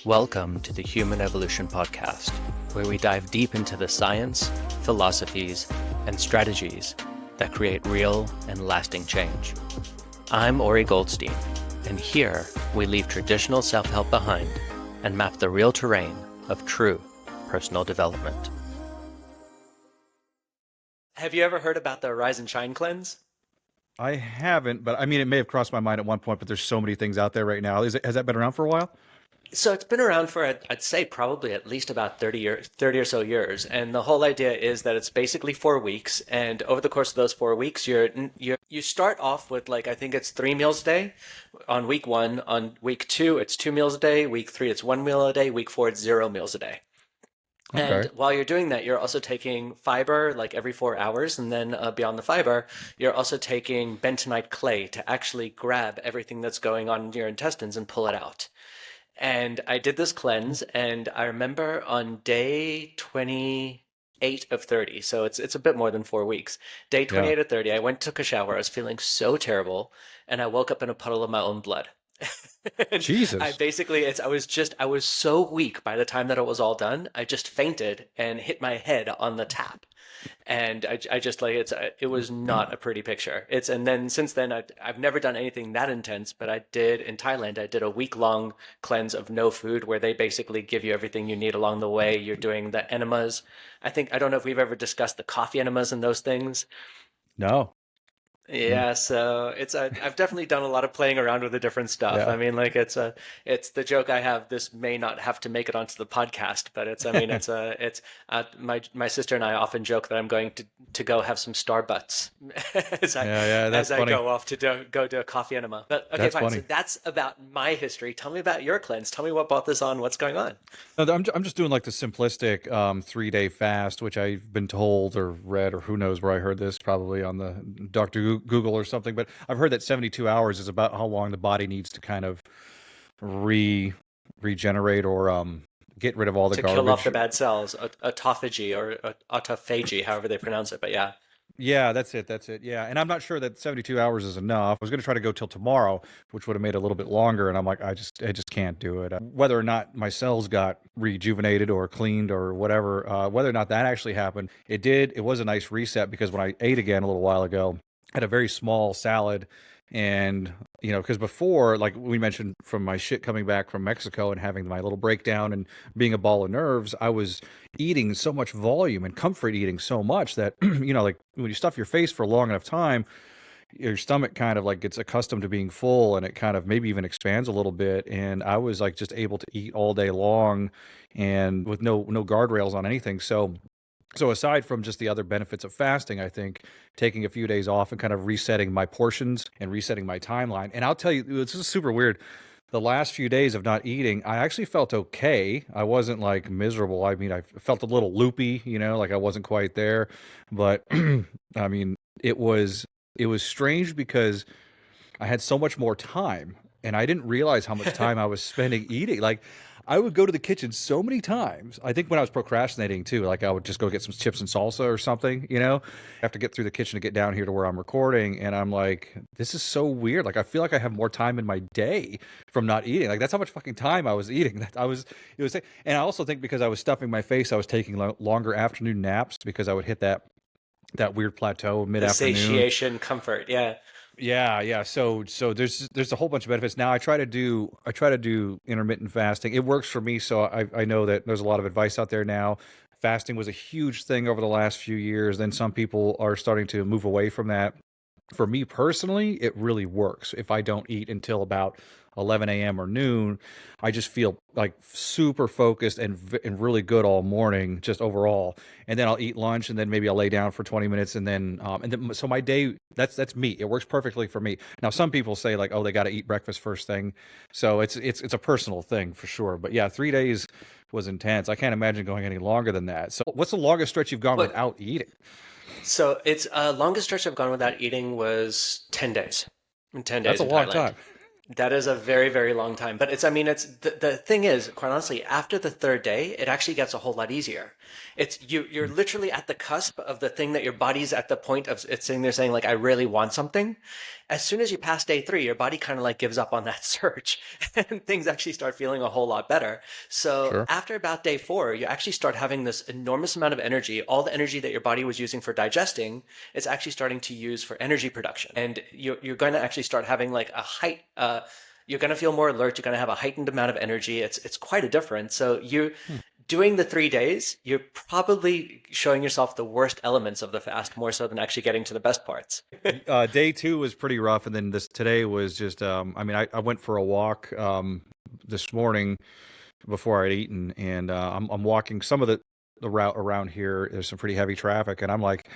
Welcome to the Human Evolution Podcast, where we dive deep into the science, philosophies, and strategies that create real and lasting change. I'm Ori Goldstein, and here we leave traditional self-help behind and map the real terrain of true personal development. Have you ever heard about the Rise and Shine cleanse? I haven't, but I mean, it may have crossed my mind at one point, but there's so many things out there right now. Has that been around for a while? So it's been around for, I'd say, probably at least about 30 or so years. And the whole idea is that it's basically 4 weeks. And over the course of those 4 weeks, you start off with, like, I think it's 3 meals a day on week one. On week two, it's 2 meals a day. Week three, it's 1 meal a day. Week four, it's 0 meals a day. And Okay. while you're doing that, you're also taking fiber like every 4 hours. And then beyond the fiber, you're also taking bentonite clay to actually grab everything that's going on in your intestines and pull it out. And I did this cleanse, and I remember on day 28 of 30, so it's a bit more than 4 weeks. Day Yeah. 28 of 30, I went, took a shower. I was feeling so terrible, and I woke up in a puddle of my own blood. And I Jesus. basically, I was so weak by the time that it was all done. I just fainted and hit my head on the tap. And I just like it was not a pretty picture. And then since then I've never done anything that intense, but I did in Thailand. I did a week-long cleanse of no food where they basically give you everything you need along the way. You're doing the enemas. I don't know if we've ever discussed the coffee enemas and those things. No. Mm. Yeah, so I've definitely done a lot of playing around with the different stuff. I Yeah. mean, like it's the joke I have. This may not have to make it onto the podcast, but my sister and I often joke that I'm going to go have some Starbucks as I Yeah. as That's I funny. go off to go do a coffee enema. But okay, That's fine. So funny. that's about my history. Tell me about your cleanse. Tell me what brought this on. What's going on? No, I'm just doing like the simplistic 3-day fast, which I've been told or read or who knows where I heard this, probably on the Google or something. But I've heard that 72 hours is about how long the body needs to kind of re regenerate or get rid of all the To kill off garbage. the bad cells, autophagy or autophagy, however they pronounce it. But yeah. Yeah, that's it. That's it. Yeah. And I'm not sure that 72 hours is enough. I was going to try to go till tomorrow, which would have made it a little bit longer. And I'm like, I just can't do it. Whether or not my cells got rejuvenated or cleaned or whatever, whether or not that actually happened, it did. It was a nice reset because when I ate again a little while ago, I had a very small salad. And, because before, like we mentioned from my shit coming back from Mexico and having my little breakdown and being a ball of nerves, I was eating so much volume and comfort eating so much that, like when you stuff your face for a long enough time, your stomach kind of like gets accustomed to being full and it kind of maybe even expands a little bit. And I was like just able to eat all day long and with no guardrails on anything. So aside from just the other benefits of fasting, I think taking a few days off and kind of resetting my portions and resetting my timeline. And I'll tell you, this is super weird. The last few days of not eating, I actually felt okay. I wasn't like miserable. I mean, I felt a little loopy, like I wasn't quite there. But I mean, it was strange because I had so much more time and I didn't realize how much time I was spending eating. Like I would go to the kitchen so many times. I think when I was procrastinating too, like I would just go get some chips and salsa or something, I have to get through the kitchen to get down here to where I'm recording. And I'm like, this is so weird. Like I feel like I have more time in my day from not eating. Like that's how much fucking time I was eating. And I also think because I was stuffing my face, I was taking longer afternoon naps because I would hit that weird plateau mid The afternoon. satiation comfort. Yeah. Yeah. So there's a whole bunch of benefits. Now I try to do intermittent fasting. It works for me, so I know that there's a lot of advice out there now. Fasting was a huge thing over the last few years. Then some people are starting to move away from that. For me personally, it really works. If I don't eat until about 11 a.m. or noon, I just feel like super focused and really good all morning, just overall. And then I'll eat lunch, and then maybe I'll lay down for 20 minutes, and then so my day. That's me. It works perfectly for me. Now, some people say like, oh, they got to eat breakfast first thing, so it's a personal thing for sure. But yeah, 3 days was intense. I can't imagine going any longer than that. So, what's the longest stretch you've gone What? without eating? So it's longest stretch I've gone without eating was 10 days. 10 That's days a in long Thailand. time. That is a very, very long time. But it's, I mean, it's the thing is, quite honestly, after the third day, it actually gets a whole lot easier. You're literally at the cusp of the thing that your body's at the point of it's sitting there saying, like, I really want something. As soon as you pass day three, your body kind of like gives up on that search and things actually start feeling a whole lot better. So Sure. after about day four, you actually start having this enormous amount of energy. All the energy that your body was using for digesting, it's actually starting to use for energy production. And you're going to actually start having like a height, you're going to feel more alert. You're going to have a heightened amount of energy. It's quite a difference. So you doing the 3 days, you're probably showing yourself the worst elements of the fast more so than actually getting to the best parts. Day two was pretty rough, and then this today was just. I mean, I went for a walk this morning before I'd eaten, and I'm walking some of the route around here. There's some pretty heavy traffic, and I'm like,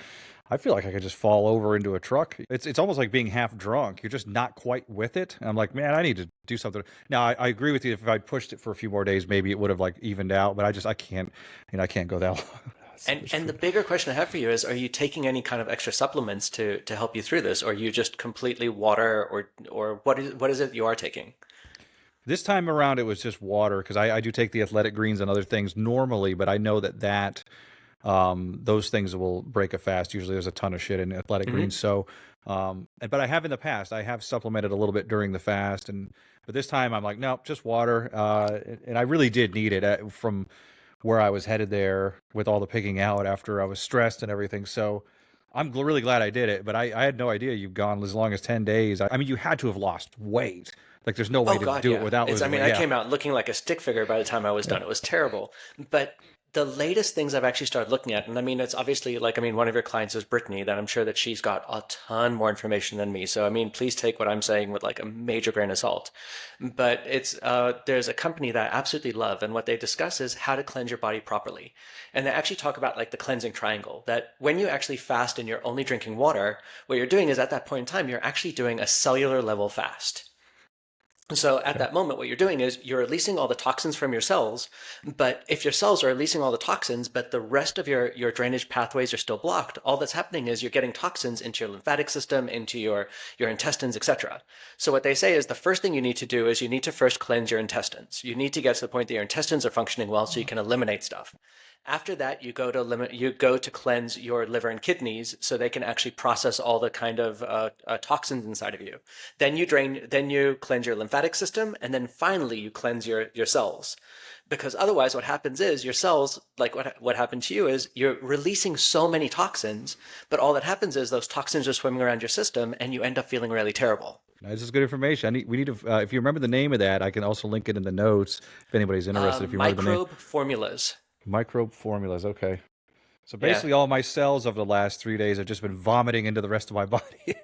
I feel like I could just fall over into a truck. It's almost like being half drunk. You're just not quite with it. And I'm like, man, I need to do something. Now I agree with you. If I pushed it for a few more days, maybe it would have like evened out. But I can't. I can't go that long. So much And the food. bigger question I have for you is, are you taking any kind of extra supplements to help you through this, or are you just completely water, or what is it you are taking? This time around, it was just water because I do take the athletic greens and other things normally, but I know that those things will break a fast. Usually, there's a ton of shit in athletic greens. Hmm. So, but I have in the past. I have supplemented a little bit during the fast, and but this time I'm like, no, just water. And I really did need it from where I was headed there with all the picking out after I was stressed and everything. So. I'm really glad I did it, but I had no idea you've gone as long as 10 days. I mean, you had to have lost weight. Like, there's no way Oh to God, do it yeah. without It's, I losing mean, weight. I Yeah. came out looking like a stick figure by the time I was Yeah. done. It was terrible. But the latest things I've actually started looking at, and I mean, it's obviously like, I mean, one of your clients is Brittany, that I'm sure that she's got a ton more information than me. So, I mean, please take what I'm saying with like a major grain of salt. But there's a company that I absolutely love, and what they discuss is how to cleanse your body properly. And they actually talk about like the cleansing triangle, that when you actually fast and you're only drinking water, what you're doing is at that point in time, you're actually doing a cellular level fast. So at Okay. that moment, what you're doing is you're releasing all the toxins from your cells. But if your cells are releasing all the toxins, but the rest of your drainage pathways are still blocked, all that's happening is you're getting toxins into your lymphatic system, into your intestines, etc. So what they say is the first thing you need to do is you need to first cleanse your intestines. You need to get to the point that your intestines are functioning well so you can eliminate stuff. After that, you go to cleanse your liver and kidneys so they can actually process all the kind of toxins inside of you. Then you cleanse your lymphatic system, and then finally you cleanse your cells. Because otherwise, what happens is your cells, like what happened to you, is you're releasing so many toxins, but all that happens is those toxins are swimming around your system, and you end up feeling really terrible. This is good information. We need to, if you remember the name of that, I can also link it in the notes if anybody's interested, if you remember the name. Microbe formulas. Microbe formulas. Okay. So Yeah. basically, all my cells over the last 3 days have just been vomiting into the rest of my body.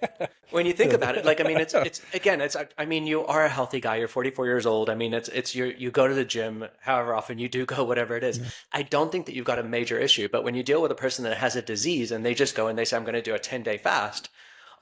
When you think about it, like I mean, it's again, it's I mean, you are a healthy guy. You're 44 years old. I mean, it's you go to the gym, however often you do go, whatever it is. Yeah. I don't think that you've got a major issue. But when you deal with a person that has a disease and they just go and they say, I'm going to do a 10-day fast,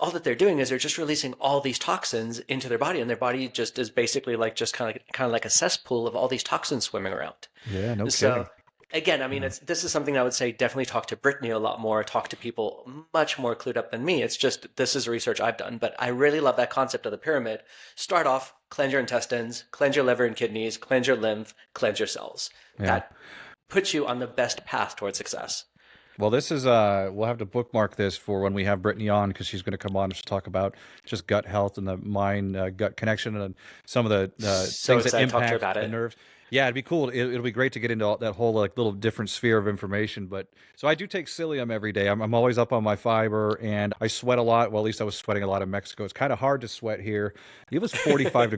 all that they're doing is they're just releasing all these toxins into their body, and their body just is basically like just kind of like a cesspool of all these toxins swimming around. Yeah, no So kidding. again, I mean, Yeah. it's this is something I would say definitely talk to Brittany a lot more, talk to people much more clued up than me. It's just this is research I've done, but I really love that concept of the pyramid. Start off, cleanse your intestines, cleanse your liver and kidneys, cleanse your lymph, cleanse your cells. Yeah. That puts you on the best path towards success. Well, this is we'll have to bookmark this for when we have Brittany on because she's going to come on to talk about just gut health and the mind gut connection and some of the So things that excited to talk to her impact about the it. nerves. Yeah, it'd be cool. It'll be great to get into that whole like little different sphere of information. But so I do take psyllium every day. I'm always up on my fiber and I sweat a lot. Well, at least I was sweating a lot in Mexico. It's kind of hard to sweat here. It was 45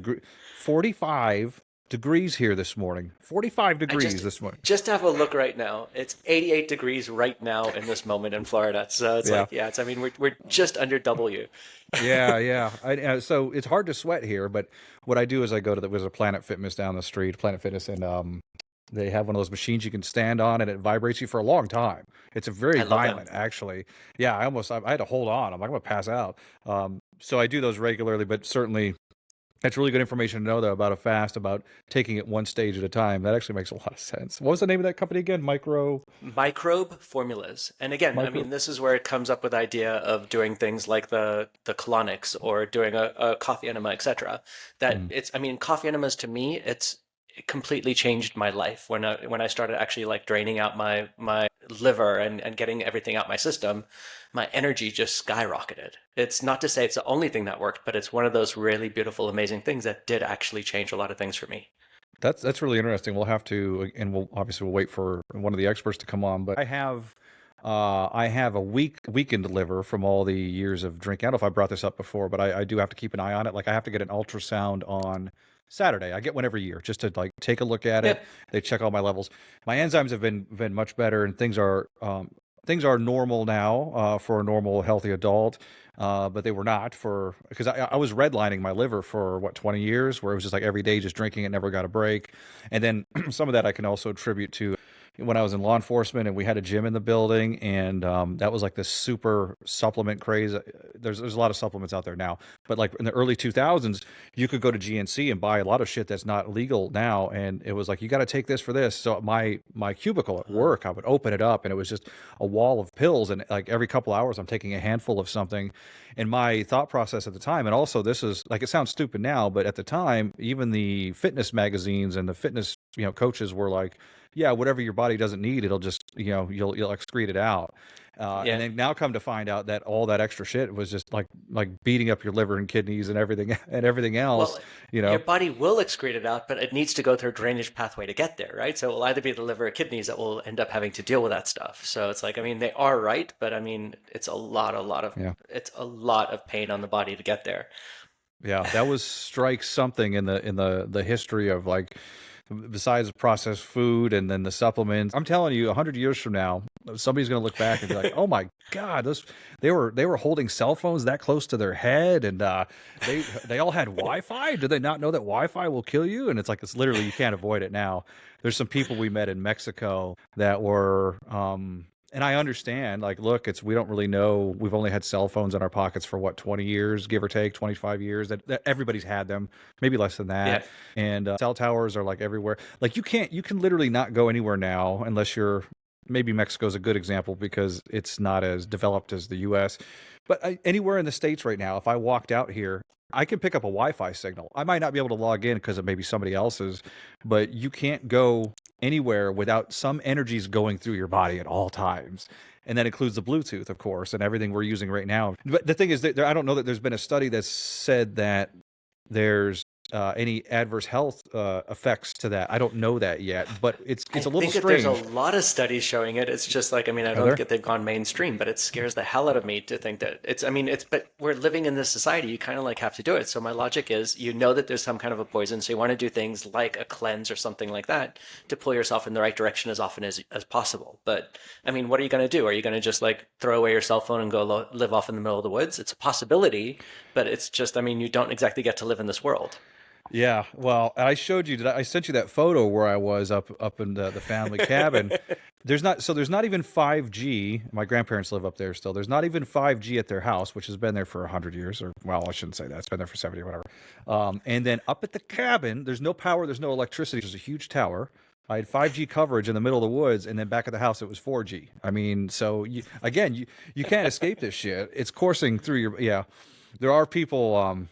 degrees here this morning. 45 I degrees this morning. just have a look right now. It's 88 degrees right now in this moment in Florida. So it's Yeah. like, yeah, it's I mean we're just under W. Yeah, yeah. So it's hard to sweat here, but what I do is I go to there's a Planet Fitness down the street, Planet Fitness, and they have one of those machines you can stand on, and it vibrates you for a long time. It's a very I love them. violent, actually. Yeah, I had to hold on. I'm like, I'm gonna pass out. So I do those regularly, but certainly That's really good information to know, though, about a fast, about taking it one stage at a time. That actually makes a lot of sense. What was the name of that company again? Microbe formulas. And again, I Micro. mean, this is where it comes up with the idea of doing things like the colonics or doing a coffee enema, etc. That Mm. it's, I mean, coffee enemas to me, it completely changed my life when I started actually like draining out my liver and getting everything out my system. My energy just skyrocketed. It's not to say it's the only thing that worked, but it's one of those really beautiful, amazing things that did actually change a lot of things for me. That's really interesting. We'll have to, and we'll obviously we'll wait for one of the experts to come on. But I have a weakened liver from all the years of drinking. I don't know if I brought this up before, but I do have to keep an eye on it. Like I have to get an ultrasound on Saturday. I get one every year just to like take a look at it. Yep. They check all my levels. My enzymes have been much better, and things are normal now for a normal healthy adult. But they were not for because I was redlining my liver for what 20 years, where it was just like every day just drinking it, never got a break. And then some of that I can also attribute to when I was in law enforcement and we had a gym in the building, and that was like this super supplement craze. There's a lot of supplements out there now, but like in the early 2000s, you could go to GNC and buy a lot of shit that's not legal now, and it was like you got to take this for this. So my cubicle at work, I would open it up, and it was just a wall of pills, and like every couple hours, I'm taking a handful of something. And my thought process at the time, and also this is like it sounds stupid now, but at the time, even the fitness magazines and the fitness coaches were like, yeah, whatever your body doesn't need, it'll just, you'll excrete it out. And Yeah. then now come to find out that all that extra shit was just like beating up your liver and kidneys and everything and everything else, Well, you your know. body will excrete it out, but it needs to go through a drainage pathway to get there, right? So it will either be the liver or kidneys that will end up having to deal with that stuff. So it's like, I mean, they are right, but I mean, Yeah. it's a lot of pain on the body to get there. Yeah, that was strike something in the history of like besides processed food and then the supplements. I'm telling you, 100 years from now, somebody's going to look back and be like, "Oh my God, those they were holding cell phones that close to their head, and they all had Wi-Fi. Did they not know that Wi-Fi will kill you?" And it's literally you can't avoid it now. There's some people we met in Mexico that were and I understand, like, look, we don't really know. We've only had cell phones in our pockets for what, 20 years, give or take, 25 years. That everybody's had them, maybe less than Yeah. that. And cell towers are like everywhere. Like you can literally not go anywhere now unless you're, maybe Mexico's a good example because it's not as developed as the US. But anywhere in the States right now, if I walked out here, I can pick up a Wi-Fi signal. I might not be able to log in because of maybe somebody else's, but you can't go anywhere without some energies going through your body at all times. And that includes the Bluetooth, of course, and everything we're using right now. But the thing is that I don't know that there's been a study that said that there's any adverse health effects to that. I don't know that yet, but I it's a little think that there's a strange. lot of studies showing it. It's just like, I mean, I Are don't there? get they've gone mainstream, but it scares the hell out of me to think that it's, I mean, but we're living in this society. You kind of like have to do it. So my logic is, you know that there's some kind of a poison. So you want to do things like a cleanse or something like that to pull yourself in the right direction as often as possible. But I mean, what are you going to do? Are you going to just like throw away your cell phone and go live off in the middle of the woods? It's a possibility, but it's just, I mean, you don't exactly get to live in this world. Yeah, well, I showed you. I sent you that photo where I was up in the family cabin. There's not even 5G. My grandparents live up there still. There's not even 5G at their house, which has been there for 100 years, or well, I shouldn't say that. It's been there for 70 or whatever. And then up at the cabin, there's no power, there's no electricity. There's a huge tower. I had 5G coverage in the middle of the woods, and then back at the house it was 4G. I mean, so you can't escape this shit. It's coursing through your yeah. There are people.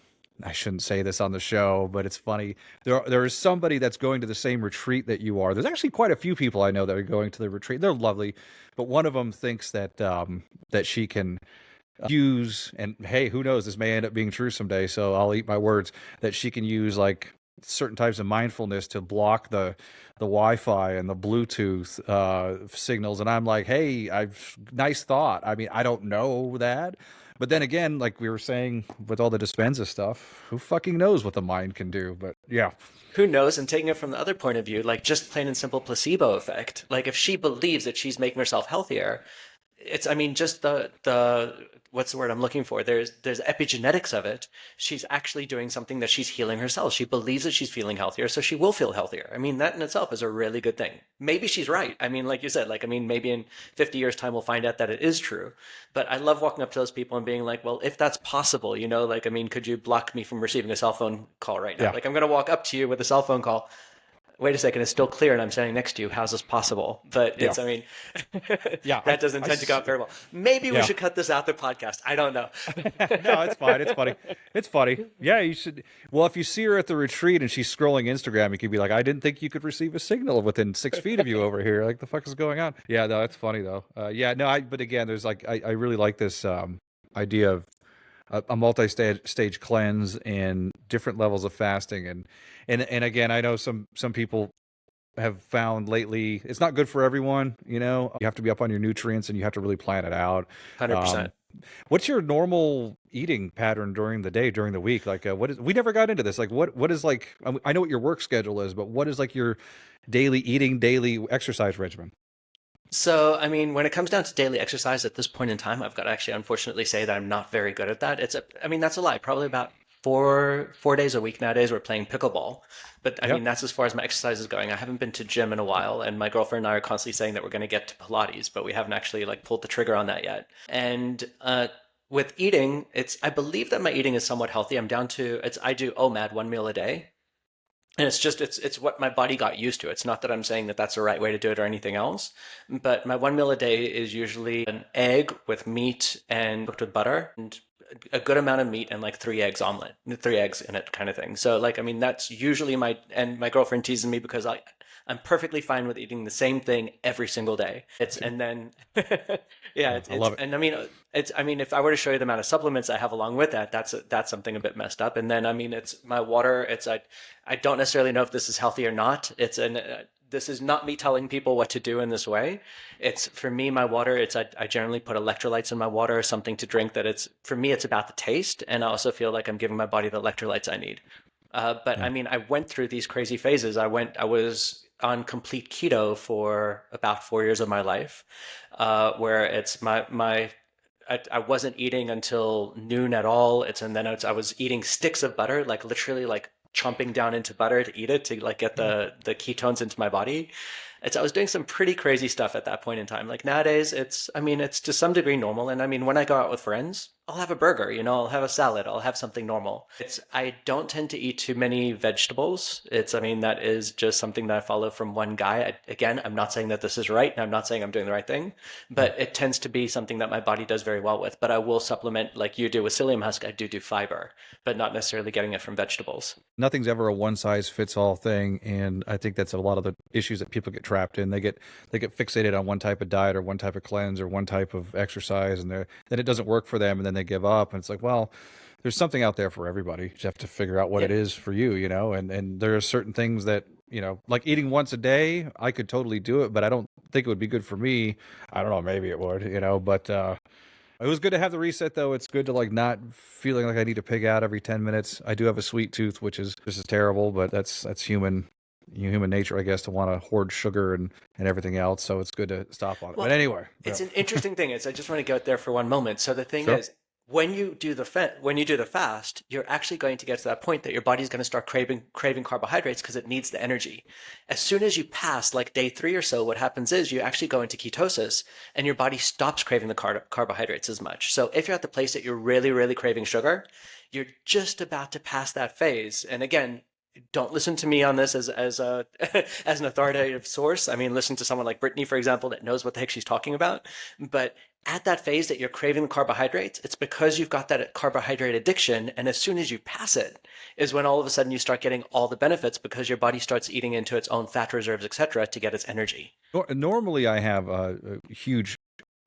I shouldn't say this on the show, but it's funny. There is somebody that's going to the same retreat that you are. There's actually quite a few people I know that are going to the retreat. They're lovely, but one of them thinks that she can use, and hey, who knows? This may end up being true someday. So I'll eat my words that she can use like certain types of mindfulness to block the Wi-Fi and the Bluetooth signals. And I'm like, hey, I've nice thought. I mean, I don't know that. But then again, like we were saying with all the Dispenza stuff, who fucking knows what the mind can do? But yeah, Who knows? And taking it from the other point of view, like just plain and simple placebo effect. Like if she believes that she's making herself healthier, it's, I mean, just the what's the word I'm looking for? There's epigenetics of it. She's actually doing something that she's healing herself. She believes that she's feeling healthier, so she will feel healthier. I mean, that in itself is a really good thing. Maybe she's right. I mean, like you said, like, I mean, maybe in 50 years time we'll find out that it is true. But I love walking up to those people and being like, well, if that's possible, like, I mean, could you block me from receiving a cell phone call right now? Yeah. Like, I'm going to walk up to you with a cell phone call. Wait a second, it's still clear and I'm standing next to you. How's this possible? But Yeah. I mean, Yeah. that doesn't tend to go out very well. Maybe we Yeah. should cut this out the podcast. I don't know. No, it's fine. It's funny. It's funny. Yeah, you should. Well, if you see her at the retreat and she's scrolling Instagram, you could be like, "I didn't think you could receive a signal within 6 feet of you over here. Like, the fuck is going on?" Yeah, no, it's funny though. Yeah, no, but again, there's like, I really like this idea of a multi-stage cleanse and different levels of fasting, and again, I know some people have found lately it's not good for everyone. You have to be up on your nutrients and you have to really plan it out. 100%. Um, What's your normal eating pattern during the day, during the week? Like, what is? We never got into this. Like, what is like? I know what your work schedule is, but what is like your daily eating, daily exercise regimen? So, I mean, when it comes down to daily exercise at this point in time, I've got to actually unfortunately say that I'm not very good at that. I mean, that's a lie. Probably about four days a week nowadays we're playing pickleball. But I mean, Yep. that's as far as my exercise is going. I haven't been to gym in a while, and my girlfriend and I are constantly saying that we're going to get to Pilates, but we haven't actually like pulled the trigger on that yet. And with eating, I believe that my eating is somewhat healthy. I do OMAD, 1 meal a day. And it's what my body got used to. It's not that I'm saying that that's the right way to do it or anything else, but my 1 meal a day is usually an egg with meat and cooked with butter and a good amount of meat and like 3 eggs omelet, 3 eggs in it kind of thing. So like, I mean, that's usually and my girlfriend teases me because I'm perfectly fine with eating the same thing every single day. And then, yeah, Yeah, I love it. and I mean, I mean, if I were to show you the amount of supplements I have along with that, that's something a bit messed up. And then, I mean, it's my water. I don't necessarily know if this is healthy or not. This is not me telling people what to do in this way. It's for me, my water. I generally put electrolytes in my water, something to drink for me, it's about the taste. And I also feel like I'm giving my body the electrolytes I need. But Yeah. I mean, I went through these crazy phases. I was on complete keto for about 4 years of my life, where it's I wasn't eating until noon at all. I was eating sticks of butter, like literally like chomping down into butter to eat it to like get the ketones into my body. I was doing some pretty crazy stuff at that point in time. Like nowadays, I mean, it's to some degree normal. And I mean, when I go out with friends, I'll have a burger, I'll have a salad, I'll have something normal. I don't tend to eat too many vegetables. I mean, that is just something that I follow from one guy. Again, I'm not saying that this is right, and I'm not saying I'm doing the right thing, but it tends to be something that my body does very well with. But I will supplement like you do with psyllium husk. I do fiber, but not necessarily getting it from vegetables. Nothing's ever a one size fits all thing, and I think that's a lot of the issues that people get trapped in. They get fixated on one type of diet or one type of cleanse or one type of exercise, and then it doesn't work for them, and then they give up. And it's like, well, there's something out there for everybody. You just have to figure out what it Yeah. is for you, and there are certain things that, like eating once a day, I could totally do it, but I don't think it would be good for me. I don't know, maybe it would, but it was good to have the reset, though. It's good to like not feeling like I need to pig out every 10 minutes. I do have a sweet tooth, which is just as terrible, but that's human nature, I guess, to want to hoard sugar and everything else. So it's good to stop on it. But Well, anyway, yeah. it's an interesting thing. I just want to go out there for one moment. So the thing Sure. is, when you do the fast, you're actually going to get to that point that your body's going to start craving carbohydrates because it needs the energy. As soon as you pass like day 3 or so, what happens is you actually go into ketosis and your body stops craving the carbohydrates as much. So if you're at the place that you're really, really craving sugar, you're just about to pass that phase. And again, don't listen to me on this as a as an authoritative source. I mean, listen to someone like Brittany, for example, that knows what the heck she's talking about. But at that phase that you're craving the carbohydrates, it's because you've got that carbohydrate addiction. And as soon as you pass it, is when all of a sudden you start getting all the benefits because your body starts eating into its own fat reserves, etc., to get its energy. Normally, I have a huge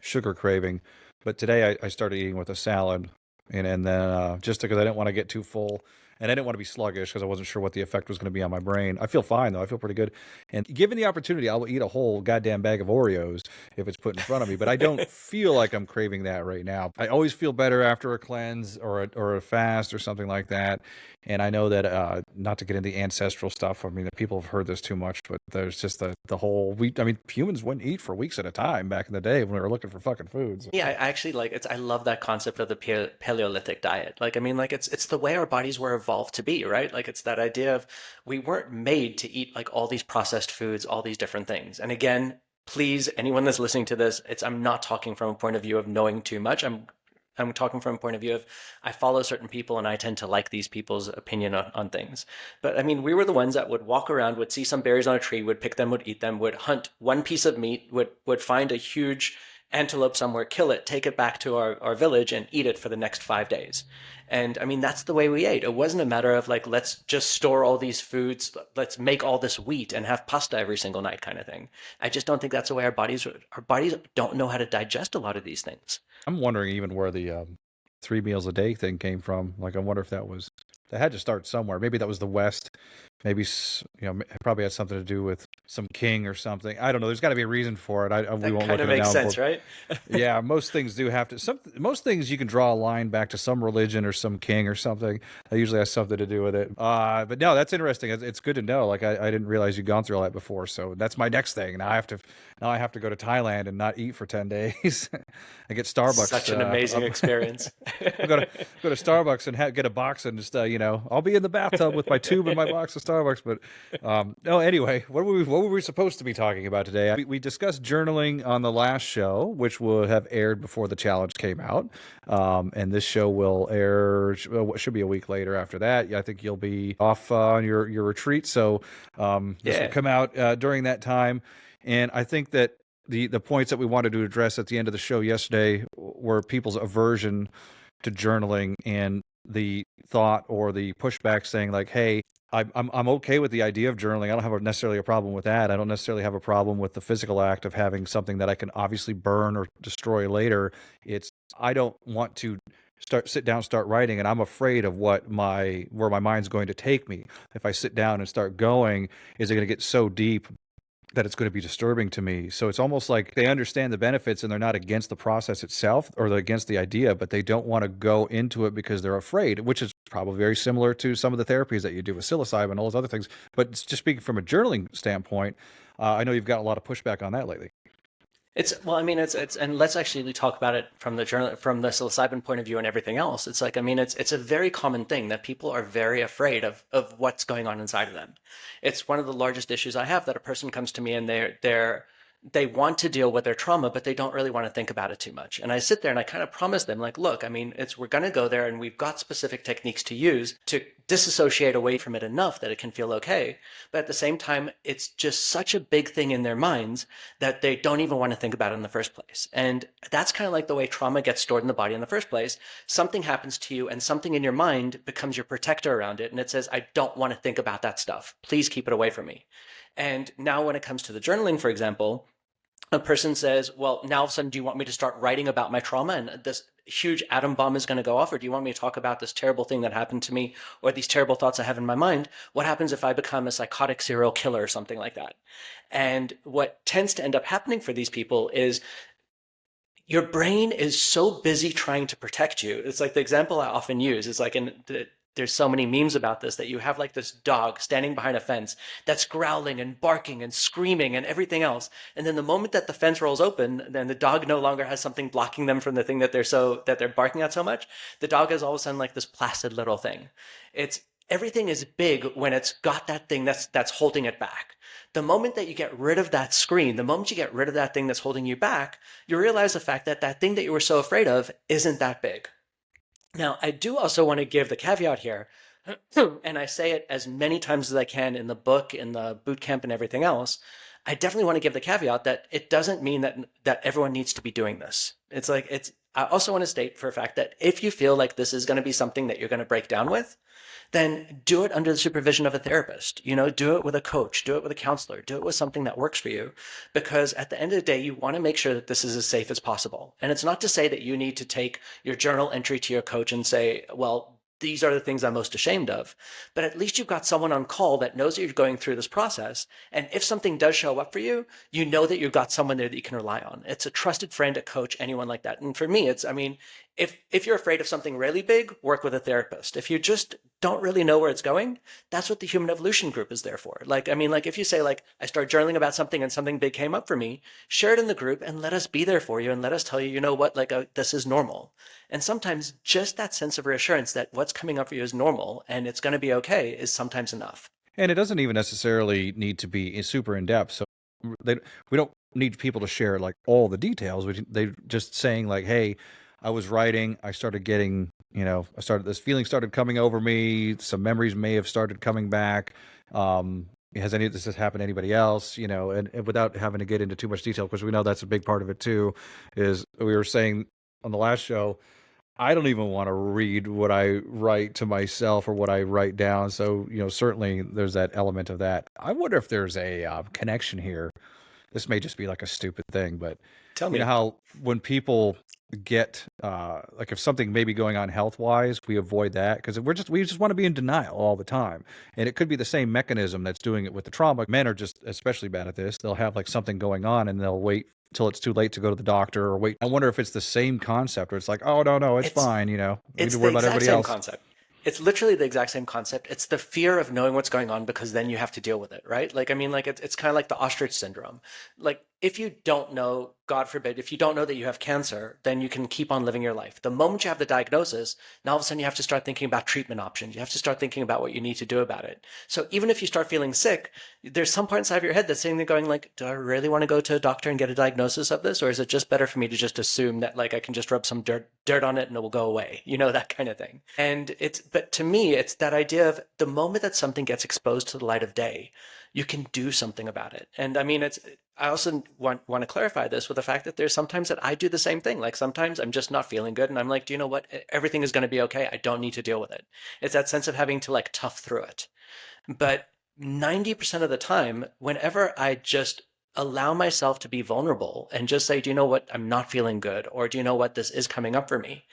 sugar craving, but today I started eating with a salad, and then just because I didn't want to get too full, and I didn't want to be sluggish because I wasn't sure what the effect was going to be on my brain. I feel fine though. I feel pretty good. And given the opportunity, I will eat a whole goddamn bag of Oreos if it's put in front of me. But I don't feel like I'm craving that right now. I always feel better after a cleanse or a fast or something like that. And I know that not to get into ancestral stuff. I mean, people have heard this too much, but there's just the whole we. I mean, humans wouldn't eat for weeks at a time back in the day when we were looking for fucking foods. Yeah, I actually like it's I love that concept of the Paleolithic diet. Like I mean like it's the way our bodies were evolved to be, right? Like it's that idea of we weren't made to eat like all these processed foods, all these different things. And again, please anyone that's listening to this, it's I'm not talking from a point of view of knowing too much. I'm talking from a point of view of I follow certain people and I tend to like these people's opinion on things. But I mean, we were the ones that would walk around, would see some berries on a tree, would pick them, would eat them, would hunt one piece of meat, would find a huge antelope somewhere, kill it, take it back to our village and eat it for the next 5 days. And I mean, that's the way we ate. It wasn't a matter of like, let's just store all these foods, let's make all this wheat and have pasta every single night kind of thing. I just don't think that's the way our bodies don't know how to digest a lot of these things. I'm wondering even where the 3 meals a day thing came from. Like, I wonder if that had to start somewhere. Maybe that was the West. Maybe it probably had something to do with some king or something. I don't know. There's got to be a reason for it. We That won't kind look of at it makes now. sense, right? Yeah, most things do have to. Most things you can draw a line back to some religion or some king or something. That usually has something to do with it. But no, that's interesting. It's good to know. Like I didn't realize you'd gone through all that before. So that's my next thing. Now I have to go to Thailand and not eat for 10 days. I get Starbucks. Such an amazing experience. I'll go to Starbucks and get a box and just I'll be in the bathtub with my tube and my box of Starbucks. But no, anyway, what were we supposed to be talking about today? We discussed journaling on the last show, which will have aired before the challenge came out, and this show will air should be a week later after that. I think you'll be off on your retreat, so this will come out during that time. And I think that the points that we wanted to address at the end of the show yesterday were people's aversion to journaling and the thought or the pushback saying like, hey, I'm okay with the idea of journaling. I don't have necessarily a problem with that. I don't necessarily have a problem with the physical act of having something that I can obviously burn or destroy later. I don't want to sit down, start writing, and I'm afraid of where my mind's going to take me. If I sit down and start going, is it going to get so deep that it's going to be disturbing to me? So it's almost like they understand the benefits and they're not against the process itself or they're against the idea, but they don't want to go into it because they're afraid, which is probably very similar to some of the therapies that you do with psilocybin and all those other things. But just speaking from a journaling standpoint, I know you've got a lot of pushback on that lately. Well, I mean, and let's actually talk about it from from the psilocybin point of view and everything else. It's like, I mean, it's a very common thing that people are very afraid of what's going on inside of them. It's one of the largest issues I have that a person comes to me and they want to deal with their trauma, but they don't really want to think about it too much. And I sit there and I kind of promise them, like, look, I mean, we're going to go there and we've got specific techniques to use to disassociate away from it enough that it can feel okay. But at the same time, it's just such a big thing in their minds that they don't even want to think about it in the first place. And that's kind of like the way trauma gets stored in the body in the first place. Something happens to you and something in your mind becomes your protector around it. And it says, I don't want to think about that stuff. Please keep it away from me. And now when it comes to the journaling, for example, a person says, well, now all of a sudden, do you want me to start writing about my trauma and this huge atom bomb is going to go off? Or do you want me to talk about this terrible thing that happened to me or these terrible thoughts I have in my mind? What happens if I become a psychotic serial killer or something like that? And what tends to end up happening for these people is your brain is so busy trying to protect you. It's like the example I often use is like there's so many memes about this that you have like this dog standing behind a fence that's growling and barking and screaming and everything else. And then the moment that the fence rolls open, then the dog no longer has something blocking them from the thing that they're barking at so much. The dog is all of a sudden like this placid little thing. Everything is big when it's got that thing that's holding it back. The moment that you get rid of that screen, the moment you get rid of that thing that's holding you back, you realize the fact that that thing that you were so afraid of isn't that big. Now, I do also want to give the caveat here, and I say it as many times as I can in the book, in the boot camp, and everything else. I definitely want to give the caveat that it doesn't mean that everyone needs to be doing this. I also want to state for a fact that if you feel like this is going to be something that you're going to break down with, then do it under the supervision of a therapist. Do it with a coach, do it with a counselor, do it with something that works for you. Because at the end of the day, you want to make sure that this is as safe as possible. And it's not to say that you need to take your journal entry to your coach and say, well, these are the things I'm most ashamed of. But at least you've got someone on call that knows that you're going through this process. And if something does show up for you, you know that you've got someone there that you can rely on. It's a trusted friend, a coach, anyone like that. And for me, it's, I mean, if you're afraid of something really big, work with a therapist. If you just don't really know where it's going, that's what the human evolution group is there for. Like, I mean, like if you say like, I start journaling about something and something big came up for me, share it in the group and let us be there for you and let us tell you, you know what, like this is normal. And sometimes just that sense of reassurance that what's coming up for you is normal and it's going to be okay is sometimes enough. And it doesn't even necessarily need to be super in depth. So they, we don't need people to share like all the details. They just saying like, hey, I was writing, I started getting, this feeling started coming over me. Some memories may have started coming back. Has any of this happened to anybody else? And without having to get into too much detail, because we know that's a big part of it too, is we were saying on the last show, I don't even want to read what I write to myself or what I write down. So, certainly there's that element of that. I wonder if there's a connection here. This may just be like a stupid thing, but Tell you know me. how when people get like if something may be going on health wise, we avoid that because we just want to be in denial all the time. And it could be the same mechanism that's doing it with the trauma. Men are just especially bad at this. They'll have like something going on and they'll wait till it's too late to go to the doctor or wait. I wonder if it's the same concept where it's like, oh no, it's It's fine, we need It's to the worry about exact everybody same else. concept. It's literally the exact same concept. It's the fear of knowing what's going on because then you have to deal with it, right? Like, I mean, like it's kind of like the ostrich syndrome. Like, if you don't know, God forbid, if you don't know that you have cancer, then you can keep on living your life. The moment you have the diagnosis, now all of a sudden you have to start thinking about treatment options. You have to start thinking about what you need to do about it. So even if you start feeling sick, there's some part inside of your head that's sitting there going like, do I really want to go to a doctor and get a diagnosis of this? Or is it just better for me to just assume that like I can just rub some dirt on it and it will go away? You know, that kind of thing. And but to me, it's that idea of the moment that something gets exposed to the light of day, you can do something about it. And I mean, I also want to clarify this with the fact that there's sometimes that I do the same thing. Like sometimes I'm just not feeling good and I'm like, do you know what? Everything is going to be okay. I don't need to deal with it. It's that sense of having to like tough through it. But 90% of the time, whenever I just allow myself to be vulnerable and just say, do you know what? I'm not feeling good. Or do you know what? This is coming up for me.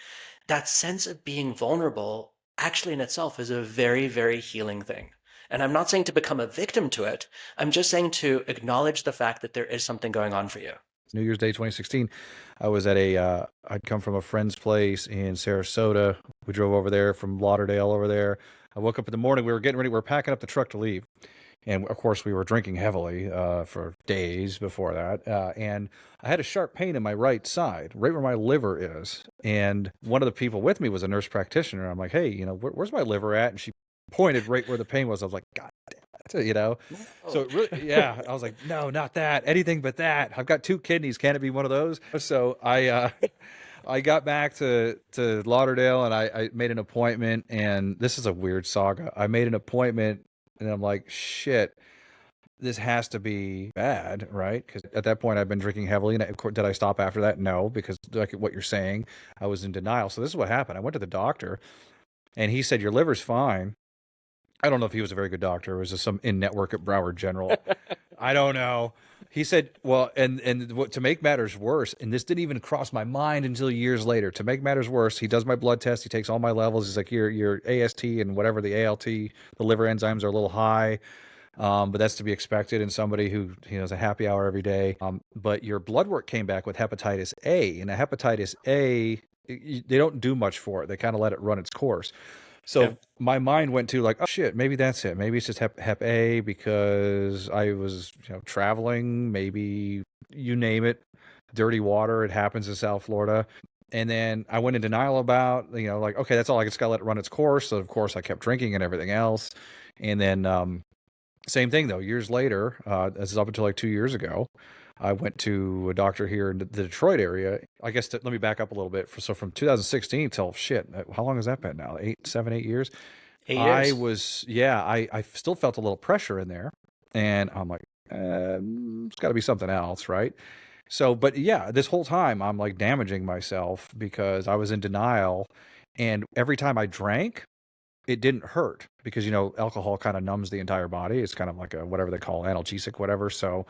That sense of being vulnerable actually in itself is a very, very healing thing. And I'm not saying to become a victim to it. I'm just saying to acknowledge the fact that there is something going on for you. New Year's Day 2016, I was at I'd come from a friend's place in Sarasota. We drove over there from Lauderdale over there. I woke up in the morning. We were getting ready. We were packing up the truck to leave. And of course, we were drinking heavily for days before that. And I had a sharp pain in my right side, right where my liver is. And one of the people with me was a nurse practitioner. I'm like, hey, where's my liver at? And she pointed right where the pain was. I was like, God damn it, So No. it really, yeah, I was like, no, not that, anything but that. I've got two kidneys. Can it be one of those? So I got back to Lauderdale and I made an appointment. And this is a weird saga. I made an appointment and I'm like, shit, this has to be bad, right? Because at that point, I've been drinking heavily. And of course, did I stop after that? No, because like what you're saying, I was in denial. So this is what happened. I went to the doctor, and he said your liver's fine. I don't know if he was a very good doctor. It was just some in network at Broward General. I don't know. He said, well, and what, to make matters worse, and this didn't even cross my mind until years later. To make matters worse, he does my blood test. He takes all my levels. He's like, your AST and whatever the ALT, the liver enzymes are a little high. But that's to be expected in somebody who has a happy hour every day. But your blood work came back with hepatitis A, and a hepatitis A, they don't do much for it. They kind of let it run its course. Yeah. So my mind went to like, oh shit, maybe that's it. Maybe it's just hep A because I was traveling. Maybe you name it, dirty water. It happens in South Florida. And then I went in denial about, like, okay, that's all. I just got to let it run its course. So of course I kept drinking and everything else. And then same thing though. Years later, this is up until like 2 years ago, I went to a doctor here in the Detroit area. I guess let me back up a little bit. So from 2016 till shit, how long has that been now? 8, 7, 8 years. Eight I years. was, yeah, I still felt a little pressure in there, and I'm like, it's got to be something else, right? So, but yeah, this whole time I'm like damaging myself because I was in denial, and every time I drank, it didn't hurt because alcohol kind of numbs the entire body. It's kind of like a whatever they call analgesic, whatever. So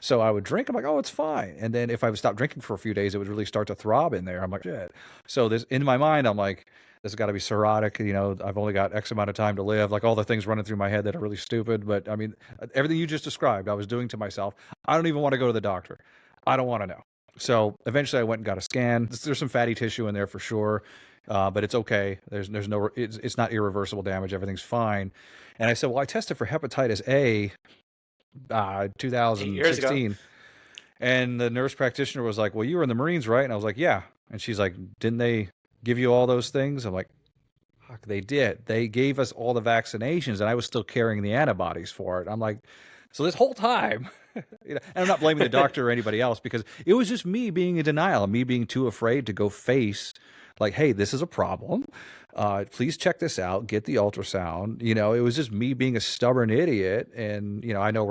I would drink. I'm like, oh, it's fine. And then if I would stop drinking for a few days, it would really start to throb in there. I'm like, shit. So this in my mind, I'm like, this has got to be cirrhotic. I've only got X amount of time to live. Like all the things running through my head that are really stupid. But I mean, everything you just described, I was doing to myself. I don't even want to go to the doctor. I don't want to know. So eventually I went and got a scan. There's some fatty tissue in there for sure. But it's okay. There's no, it's not irreversible damage. Everything's fine. And I said, well, I tested for hepatitis A, 8 years ago. 2016. And the nurse practitioner was like, well, you were in the Marines, right? And I was like, yeah. And she's like, didn't they give you all those things? I'm like, fuck, they did. They gave us all the vaccinations and I was still carrying the antibodies for it. I'm like, so this whole time, and I'm not blaming the doctor or anybody else because it was just me being in denial, me being too afraid to go face like, hey, this is a problem. Please check this out. Get the ultrasound. It was just me being a stubborn idiot. And I know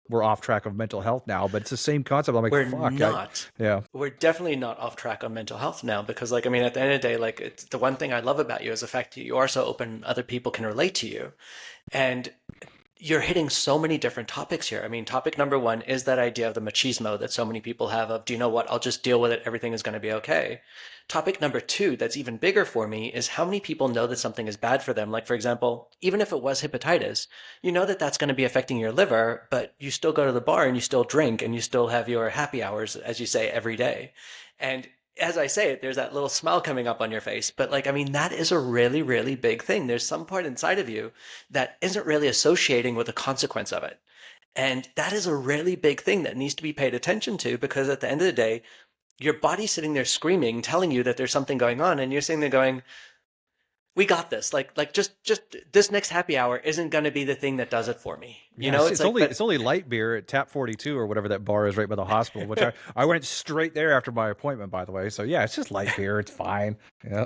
we're off track of mental health now, but it's the same concept. I'm like, We're fuck, not. yeah. We're definitely not off track on mental health now because, like, I mean, at the end of the day, like, it's the one thing I love about you is the fact that you are so open, other people can relate to you. And you're hitting so many different topics here. I mean, topic number one is that idea of the machismo that so many people have of, do you know what? I'll just deal with it. Everything is going to be okay. Topic number two, that's even bigger for me, is how many people know that something is bad for them. Like, for example, even if it was hepatitis, you know that that's going to be affecting your liver, but you still go to the bar and you still drink and you still have your happy hours, as you say, every day. And as I say it, there's that little smile coming up on your face. But like, I mean, that is a really, really big thing. There's some part inside of you that isn't really associating with the consequence of it. And that is a really big thing that needs to be paid attention to because at the end of the day, your body's sitting there screaming, telling you that there's something going on. And you're sitting there going, we got this. Like just this next happy hour isn't going to be the thing that does it for me. Yeah, It's like, but it's only light beer at Tap 42 or whatever that bar is right by the hospital, which I went straight there after my appointment, by the way. So yeah, it's just light beer. It's fine. Yeah.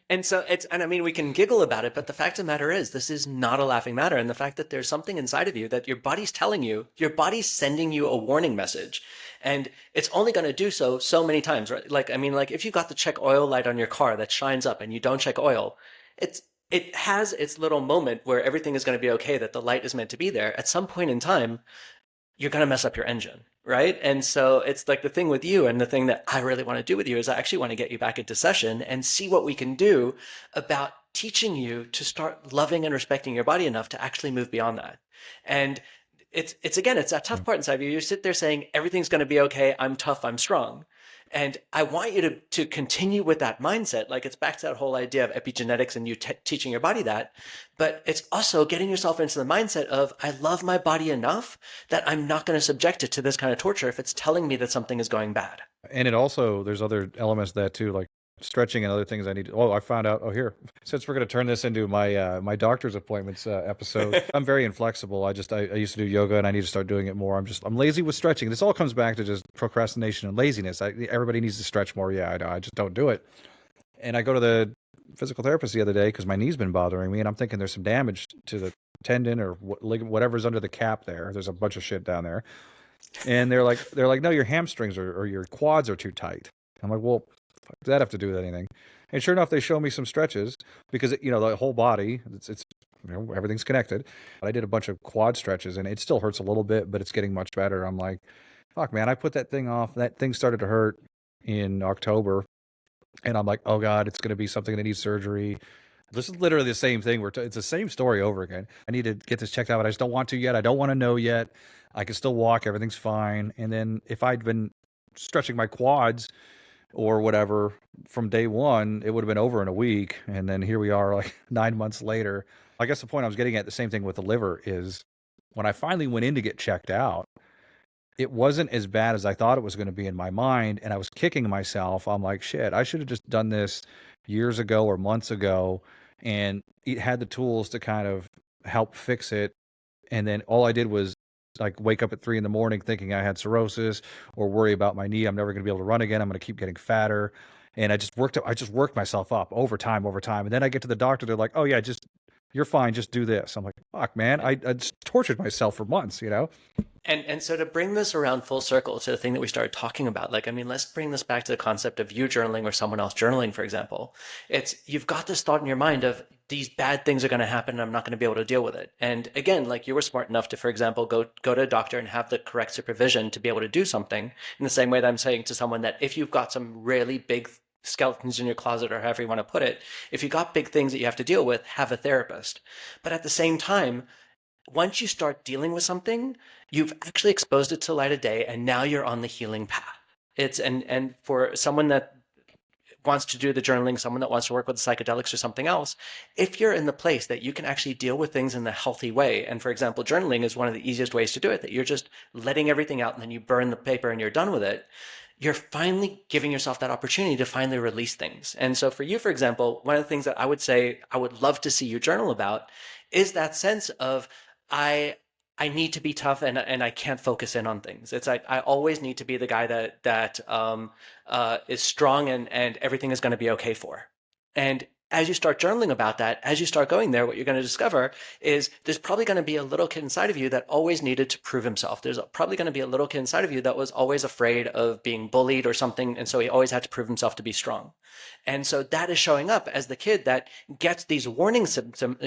And so and I mean, we can giggle about it, but the fact of the matter is, this is not a laughing matter. And the fact that there's something inside of you that your body's telling you, your body's sending you a warning message. And it's only going to do so many times, right? Like, I mean, like if you got the check oil light on your car that shines up and you don't check oil, it has its little moment where everything is going to be okay, that the light is meant to be there. At some point in time, you're going to mess up your engine, right? And so it's like the thing with you and the thing that I really want to do with you is I actually want to get you back into session and see what we can do about teaching you to start loving and respecting your body enough to actually move beyond that. And it's again, it's that tough part inside of you. You sit there saying, everything's going to be okay. I'm tough. I'm strong. And I want you to continue with that mindset. Like it's back to that whole idea of epigenetics and you teaching your body that. But it's also getting yourself into the mindset of, I love my body enough that I'm not going to subject it to this kind of torture if it's telling me that something is going bad. And it also, there's other elements to that too, like stretching and other things I need to, I found out, here, since we're going to turn this into my my doctor's appointments episode, I'm very inflexible. I used to do yoga and I need to start doing it more. I'm lazy with stretching. This all comes back to just procrastination and laziness. Everybody needs to stretch more. Yeah, I know. I just don't do it. And I go to the physical therapist the other day because my knee's been bothering me and I'm thinking there's some damage to the tendon or whatever's under the cap there. There's a bunch of shit down there. And they're like, no, your hamstrings or your quads are too tight. I'm like, well, does that have to do with anything? And sure enough, they show me some stretches because the whole body, it's everything's connected. But I did a bunch of quad stretches and it still hurts a little bit, but it's getting much better. I'm like, fuck, man, I put that thing off. That thing started to hurt in October, and I'm like, oh god, it's going to be something that needs surgery. This is literally the same thing. It's the same story over again. I need to get this checked out, but I just don't want to yet. I don't want to know yet. I can still walk. Everything's fine. And then if I'd been stretching my quads or whatever from day one, it would have been over in a week. And then here we are like 9 months later. I guess the point I was getting at, the same thing with the liver, is when I finally went in to get checked out, it wasn't as bad as I thought it was going to be in my mind. And I was kicking myself. I'm like, shit, I should have just done this years ago or months ago and it had the tools to kind of help fix it. And then all I did was like wake up at 3 a.m. thinking I had cirrhosis or worry about my knee. I'm never going to be able to run again. I'm going to keep getting fatter. And I just worked myself up over time. And then I get to the doctor. They're like, oh yeah, you're fine. Just do this. I'm like, fuck, man. I just tortured myself for months, And so to bring this around full circle to the thing that we started talking about, like, I mean, let's bring this back to the concept of you journaling or someone else journaling, for example. You've got this thought in your mind of, these bad things are going to happen and I'm not going to be able to deal with it. And again, like you were smart enough to, for example, go to a doctor and have the correct supervision to be able to do something in the same way that I'm saying to someone that if you've got some really big skeletons in your closet or however you want to put it, if you've got big things that you have to deal with, have a therapist. But at the same time, once you start dealing with something, you've actually exposed it to light of day and now you're on the healing path. It's and for someone that wants to do the journaling, someone that wants to work with the psychedelics or something else, if you're in the place that you can actually deal with things in the healthy way, and for example, journaling is one of the easiest ways to do it, that you're just letting everything out and then you burn the paper and you're done with it, you're finally giving yourself that opportunity to finally release things. And so for you, for example, one of the things that I would say I would love to see you journal about is that sense of I I need to be tough and I can't focus in on things. It's like I always need to be the guy that is strong and everything is going to be okay for. And as you start journaling about that, as you start going there, what you're going to discover is there's probably going to be a little kid inside of you that always needed to prove himself. There's probably going to be a little kid inside of you that was always afraid of being bullied or something, and so he always had to prove himself to be strong. And so that is showing up as the kid that gets these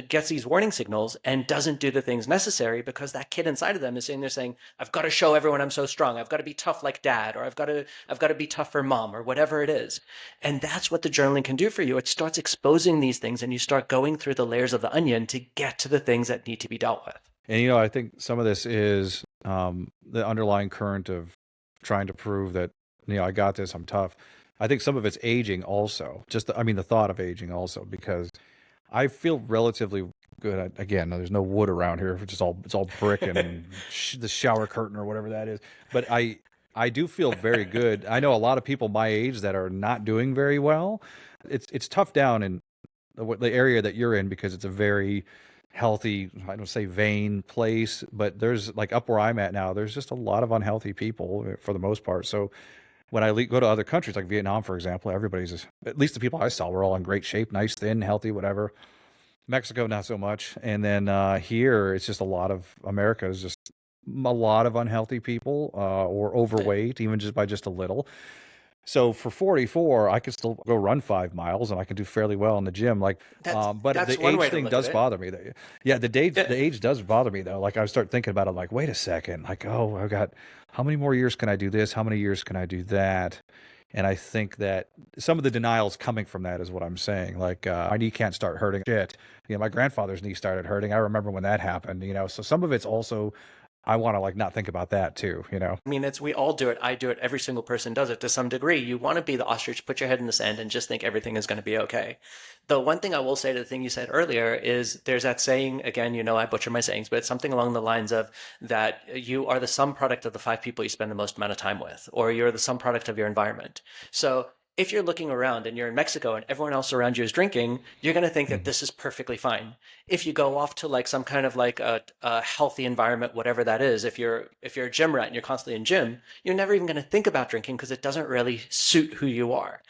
gets these warning signals and doesn't do the things necessary because that kid inside of them is sitting there saying, "I've got to show everyone I'm so strong. I've got to be tough like dad, or I've got to be tough for mom, or whatever it is." And that's what the journaling can do for you. It starts exposing these things, and you start going through the layers of the onion to get to the things that need to be dealt with. And I think some of this is the underlying current of trying to prove that I got this, I'm tough. I think some of it's aging also. The thought of aging also, because I feel relatively good. Again, there's no wood around here. It's all brick and the shower curtain or whatever that is. But I do feel very good. I know a lot of people my age that are not doing very well. It's tough down in the area that you're in because it's a very healthy, I don't say vain place, but there's like up where I'm at now, there's just a lot of unhealthy people for the most part. So when I go to other countries like Vietnam, for example, everybody's at least the people I saw were all in great shape, nice, thin, healthy, whatever. Mexico, not so much. And then here, it's just a lot of America is just a lot of unhealthy people or overweight, even just by just a little. So for 44, I could still go run 5 miles and I can do fairly well in the gym. Like, That's but that's the one age way to thing look at does it. bother me. Yeah, Yeah. the age does bother me though. Like I start thinking about it, like, wait a second, like, oh, I've got how many more years can I do this? How many years can I do that? And I think that some of the denial is coming from that, is what I'm saying. Like, my knee can't start hurting. Shit, my grandfather's knee started hurting. I remember when that happened. So some of it's also I want to like not think about that too. I mean, it's we all do it. I do it. Every single person does it to some degree. You want to be the ostrich, put your head in the sand, and just think everything is going to be okay. The one thing I will say to the thing you said earlier is there's that saying, again, I butcher my sayings, but it's something along the lines of that you are the sum product of the five people you spend the most amount of time with, or you're the sum product of your environment. So if you're looking around and you're in Mexico and everyone else around you is drinking, you're going to think that this is perfectly fine. If you go off to like some kind of like a healthy environment, whatever that is, if you're a gym rat and you're constantly in gym, you're never even going to think about drinking because it doesn't really suit who you are.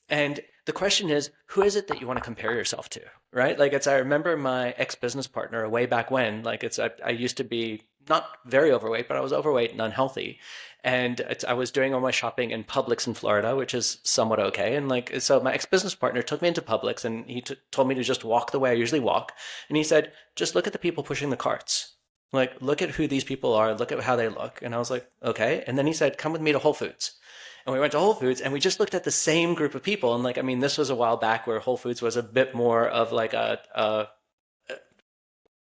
And the question is, who is it that you want to compare yourself to, right? Like I remember my ex-business partner way back when, like I used to be not very overweight, but I was overweight and unhealthy. And I was doing all my shopping in Publix in Florida, which is somewhat okay. And like, so my ex-business partner took me into Publix and he told me to just walk the way I usually walk. And he said, just look at the people pushing the carts. Like, look at who these people are, look at how they look. And I was like, okay. And then he said, come with me to Whole Foods. And we went to Whole Foods and we just looked at the same group of people. And like, I mean, this was a while back where Whole Foods was a bit more of like a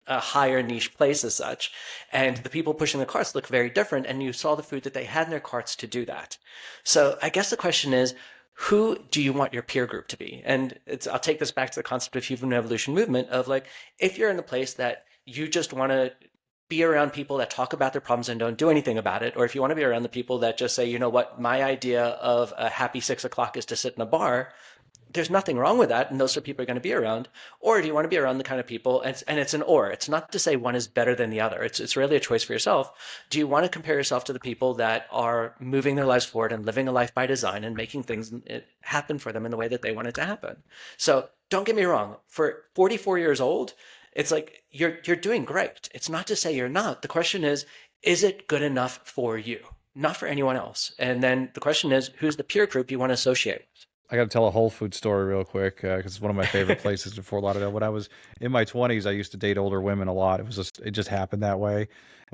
higher niche place as such. And the people pushing the carts looked very different. And you saw the food that they had in their carts to do that. So I guess the question is, who do you want your peer group to be? And I'll take this back to the concept of human evolution movement of like, if you're in a place that you just want to be around people that talk about their problems and don't do anything about it, or if you want to be around the people that just say, you know what, my idea of a happy 6 o'clock is to sit in a bar, there's nothing wrong with that, and those are people you're going to be around. Or do you want to be around the kind of people, and it's an or. It's not to say one is better than the other. It's really a choice for yourself. Do you want to compare yourself to the people that are moving their lives forward and living a life by design and making things happen for them in the way that they want it to happen? So don't get me wrong. For 44 years old, it's like you're doing great. It's not to say you're not. The question is it good enough for you? Not for anyone else. And then the question is, who's the peer group you want to associate with? I got to tell a Whole Food story real quick because it's one of my favorite places in Fort Lauderdale. When I was in my 20s, I used to date older women a lot. It just happened that way.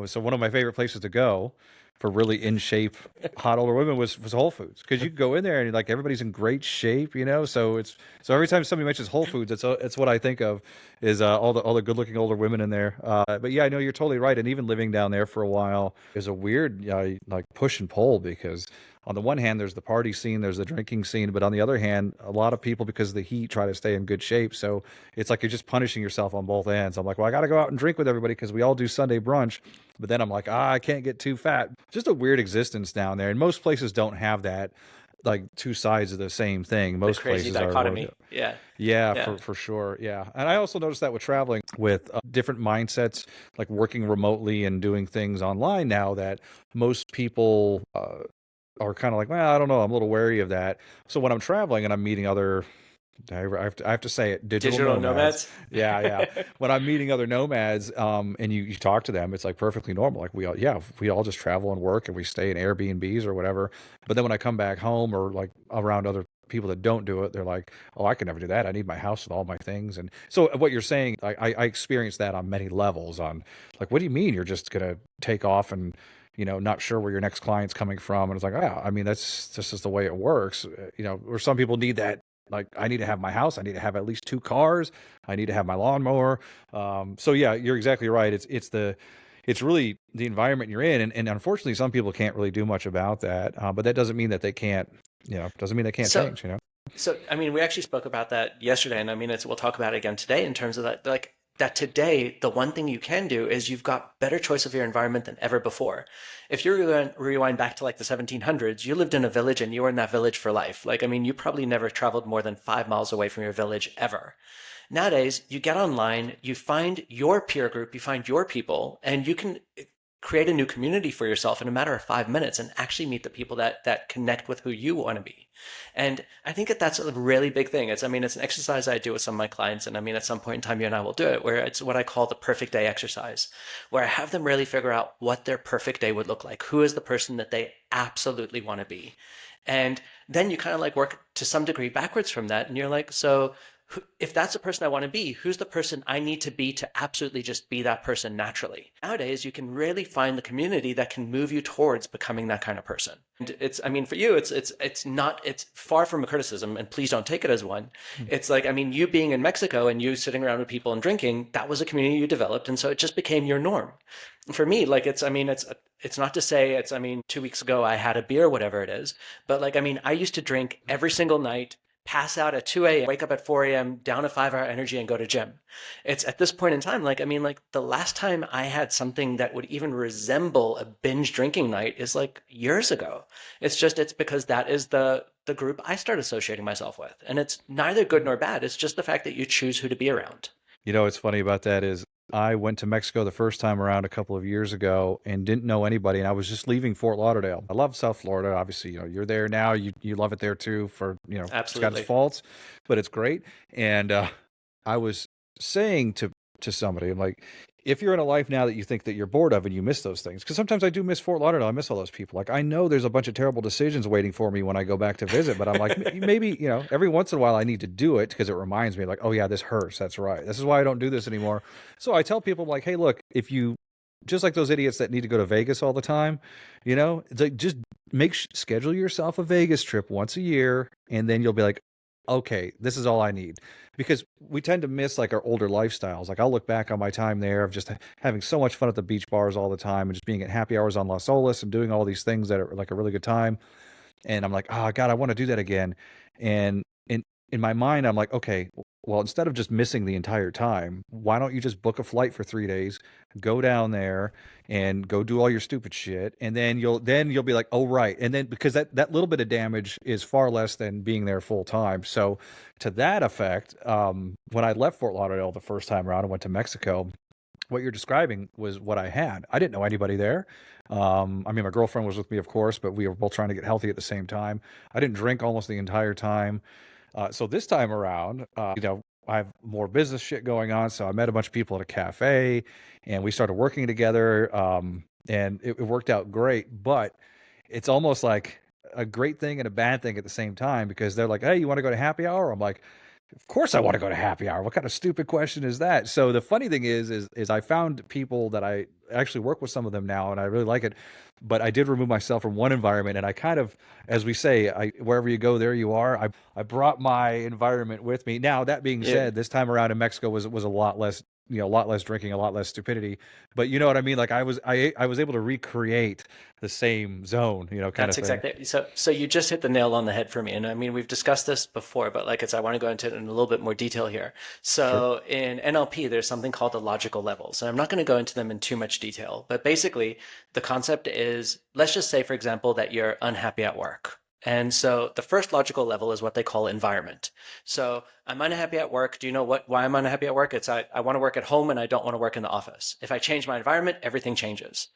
So one of my favorite places to go for really in shape hot older women was Whole Foods because you go in there and like everybody's in great shape, you know. So every time somebody mentions Whole Foods, it's what I think of is all the good looking older women in there. But yeah, I know you're totally right. And even living down there for a while is a weird like push and pull because on the one hand, there's the party scene, there's the drinking scene, but on the other hand, a lot of people, because of the heat, try to stay in good shape. So it's like you're just punishing yourself on both ends. I'm like, well, I got to go out and drink with everybody because we all do Sunday brunch. But then I'm like, I can't get too fat. Just a weird existence down there. And most places don't have that, like two sides of the same thing. The Most crazy places are, dichotomy. Yeah. yeah, Yeah. for sure. Yeah. And I also noticed that with traveling with different mindsets, like working remotely and doing things online now that most people are kind of like, well, I don't know, I'm a little wary of that. So when I'm traveling and I'm meeting other, I have to say it, digital Digital nomads. nomads. Yeah, yeah. When I'm meeting other nomads, and you talk to them, it's like perfectly normal. Like we all just travel and work and we stay in Airbnbs or whatever. But then when I come back home or like around other people that don't do it, they're like, oh, I can never do that. I need my house with all my things. And so what you're saying, I experienced that on many levels on like, what do you mean you're just gonna take off and not sure where your next client's coming from. And it's like, oh, I mean, that's just the way it works. Or some people need that. Like, I need to have my house. I need to have at least two cars. I need to have my lawnmower. So yeah, you're exactly right. It's really the environment you're in. And unfortunately, some people can't really do much about that. But that doesn't mean that they can't, doesn't mean they can't So, change. So, I mean, we actually spoke about that yesterday, and I mean, we'll talk about it again today in terms of that, like that today, the one thing you can do is you've got better choice of your environment than ever before. If you rewind back to like the 1700s, you lived in a village and you were in that village for life. Like, I mean, you probably never traveled more than 5 miles away from your village ever. Nowadays, you get online, you find your peer group, you find your people, and you can create a new community for yourself in a matter of 5 minutes and actually meet the people that connect with who you want to be. And I think that that's a really big thing. I mean, it's an exercise I do with some of my clients. And I mean, at some point in time, you and I will do it, where it's what I call the perfect day exercise, where I have them really figure out what their perfect day would look like. Who is the person that they absolutely want to be? And then you kind of like work to some degree backwards from that. And you're like, so if that's the person I want to be, who's the person I need to be to absolutely just be that person naturally? Nowadays, you can really find the community that can move you towards becoming that kind of person. And I mean, for you, it's far from a criticism, and please don't take it as one. It's like, I mean, you being in Mexico and you sitting around with people and drinking, that was a community you developed, and so it just became your norm. For me, like, it's not to say I mean, 2 weeks ago I had a beer, whatever it is, but like, I mean, I used to drink every single night, pass out at 2 a.m., wake up at 4 a.m., down a 5 hour energy and go to gym. It's at this point in time, like, I mean, like the last time I had something that would even resemble a binge drinking night is like years ago. It's because that is the group I start associating myself with. And it's neither good nor bad. It's just the fact that you choose who to be around. What's funny about that is I went to Mexico the first time around a couple of years ago and didn't know anybody, and I was just leaving Fort Lauderdale. I love South Florida. Obviously, you're there now. You love it there too for, it's got its Absolutely. faults, but it's great. And I was saying to somebody, I'm like, if you're in a life now that you think that you're bored of and you miss those things, because sometimes I do miss Fort Lauderdale. I miss all those people. Like, I know there's a bunch of terrible decisions waiting for me when I go back to visit, but I'm like, maybe, every once in a while I need to do it because it reminds me, like, oh yeah, this hurts. That's right. This is why I don't do this anymore. So I tell people, like, hey, look, if you just like those idiots that need to go to Vegas all the time, it's like just schedule yourself a Vegas trip once a year, and then you'll be like, okay, this is all I need. Because we tend to miss like our older lifestyles. Like, I'll look back on my time there of just having so much fun at the beach bars all the time and just being at happy hours on Las Olas and doing all these things that are like a really good time. And I'm like, oh God, I want to do that again. And in my mind, I'm like, okay, well, instead of just missing the entire time, why don't you just book a flight for 3 days, go down there and go do all your stupid shit, and then you'll be like, oh right, and then because that little bit of damage is far less than being there full time. So to that effect, when I left Fort Lauderdale the first time around and went to Mexico, what you're describing was what I had. I didn't know anybody there. I mean, my girlfriend was with me, of course, but we were both trying to get healthy at the same time. I didn't drink almost the entire time. So this time around, I have more business shit going on. So I met a bunch of people at a cafe and we started working together. And it worked out great, but it's almost like a great thing and a bad thing at the same time, because they're like, "Hey, you want to go to happy hour?" I'm like, of course I want to go to happy hour. What kind of stupid question is that? So the funny thing is I found people that I actually work with, some of them now, and I really like it. But I did remove myself from one environment, and I kind of, as we say, I wherever you go, there you are. I brought my environment with me. Now that being Yeah. said, this time around in Mexico was a lot less, a lot less drinking, a lot less stupidity. But you know what I mean? Like I was able to recreate the same zone, kind of That's thing. exactly it. So you just hit the nail on the head for me. And I mean, we've discussed this before, but like I want to go into it in a little bit more detail here. Sure. So in NLP, there's something called the logical levels. And I'm not going to go into them in too much detail, but basically the concept is, let's just say, for example, that you're unhappy at work. And so the first logical level is what they call environment. So I'm unhappy at work. Do you know why I'm unhappy at work? It's I want to work at home and I don't want to work in the office. If I change my environment, everything changes.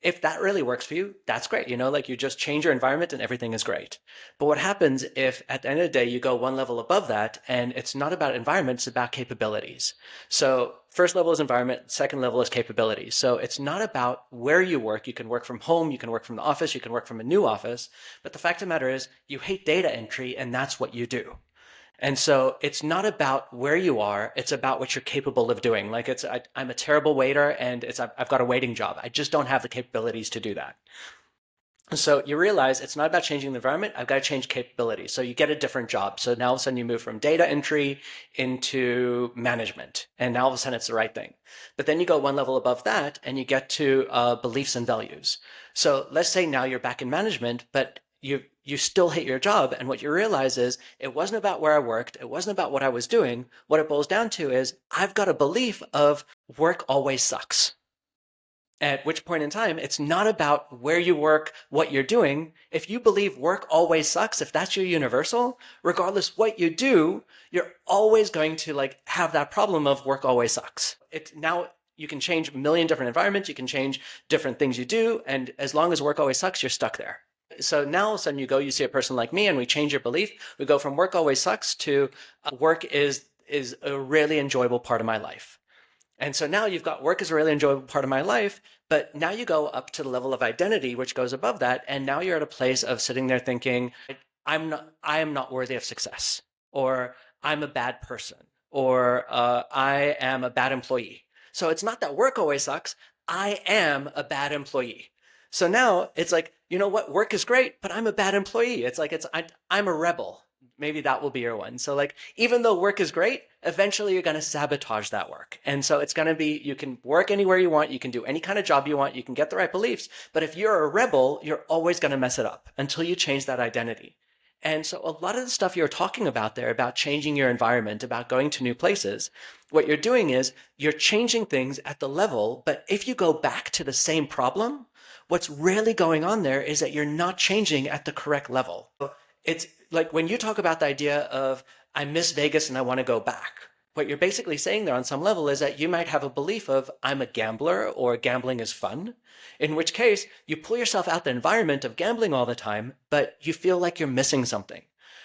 If that really works for you, that's great. Like you just change your environment and everything is great. But what happens if at the end of the day you go one level above that and it's not about environment, it's about capabilities. So first level is environment, second level is capabilities. So it's not about where you work. You can work from home, you can work from the office, you can work from a new office. But the fact of the matter is you hate data entry and that's what you do. And so it's not about where you are, it's about what you're capable of doing. Like I'm a terrible waiter and I've got a waiting job. I just don't have the capabilities to do that. So you realize it's not about changing the environment. I've got to change capabilities. So you get a different job. So now all of a sudden you move from data entry into management. And now all of a sudden it's the right thing. But then you go one level above that and you get to beliefs and values. So let's say now you're back in management, but you still hate your job. And what you realize is it wasn't about where I worked. It wasn't about what I was doing. What it boils down to is I've got a belief of work always sucks. At which point in time, it's not about where you work, what you're doing. If you believe work always sucks, if that's your universal, regardless what you do, you're always going to like have that problem of work always sucks. It now you can change a million different environments, you can change different things you do, and as long as work always sucks, you're stuck there. So now all of a sudden you see a person like me and we change your belief. We go from work always sucks to work is a really enjoyable part of my life. And so now you've got work is a really enjoyable part of my life, but now you go up to the level of identity, which goes above that. And now you're at a place of sitting there thinking, I am not worthy of success, or I'm a bad person, or I am a bad employee. So it's not that work always sucks. I am a bad employee. So now it's like, you know what? Work is great, but I'm a bad employee. It's like, I'm a rebel. Maybe that will be your one. So like, even though work is great, eventually you're going to sabotage that work. And so it's going to be, you can work anywhere you want. You can do any kind of job you want. You can get the right beliefs. But if you're a rebel, you're always going to mess it up until you change that identity. And so a lot of the stuff you're talking about there, about changing your environment, about going to new places, what you're doing is you're changing things at the level. But if you go back to the same problem, what's really going on there is that you're not changing at the correct level. It's like when you talk about the idea of, I miss Vegas and I want to go back. What you're basically saying there on some level is that you might have a belief of, I'm a gambler or gambling is fun, in which case you pull yourself out the environment of gambling all the time, but you feel like you're missing something.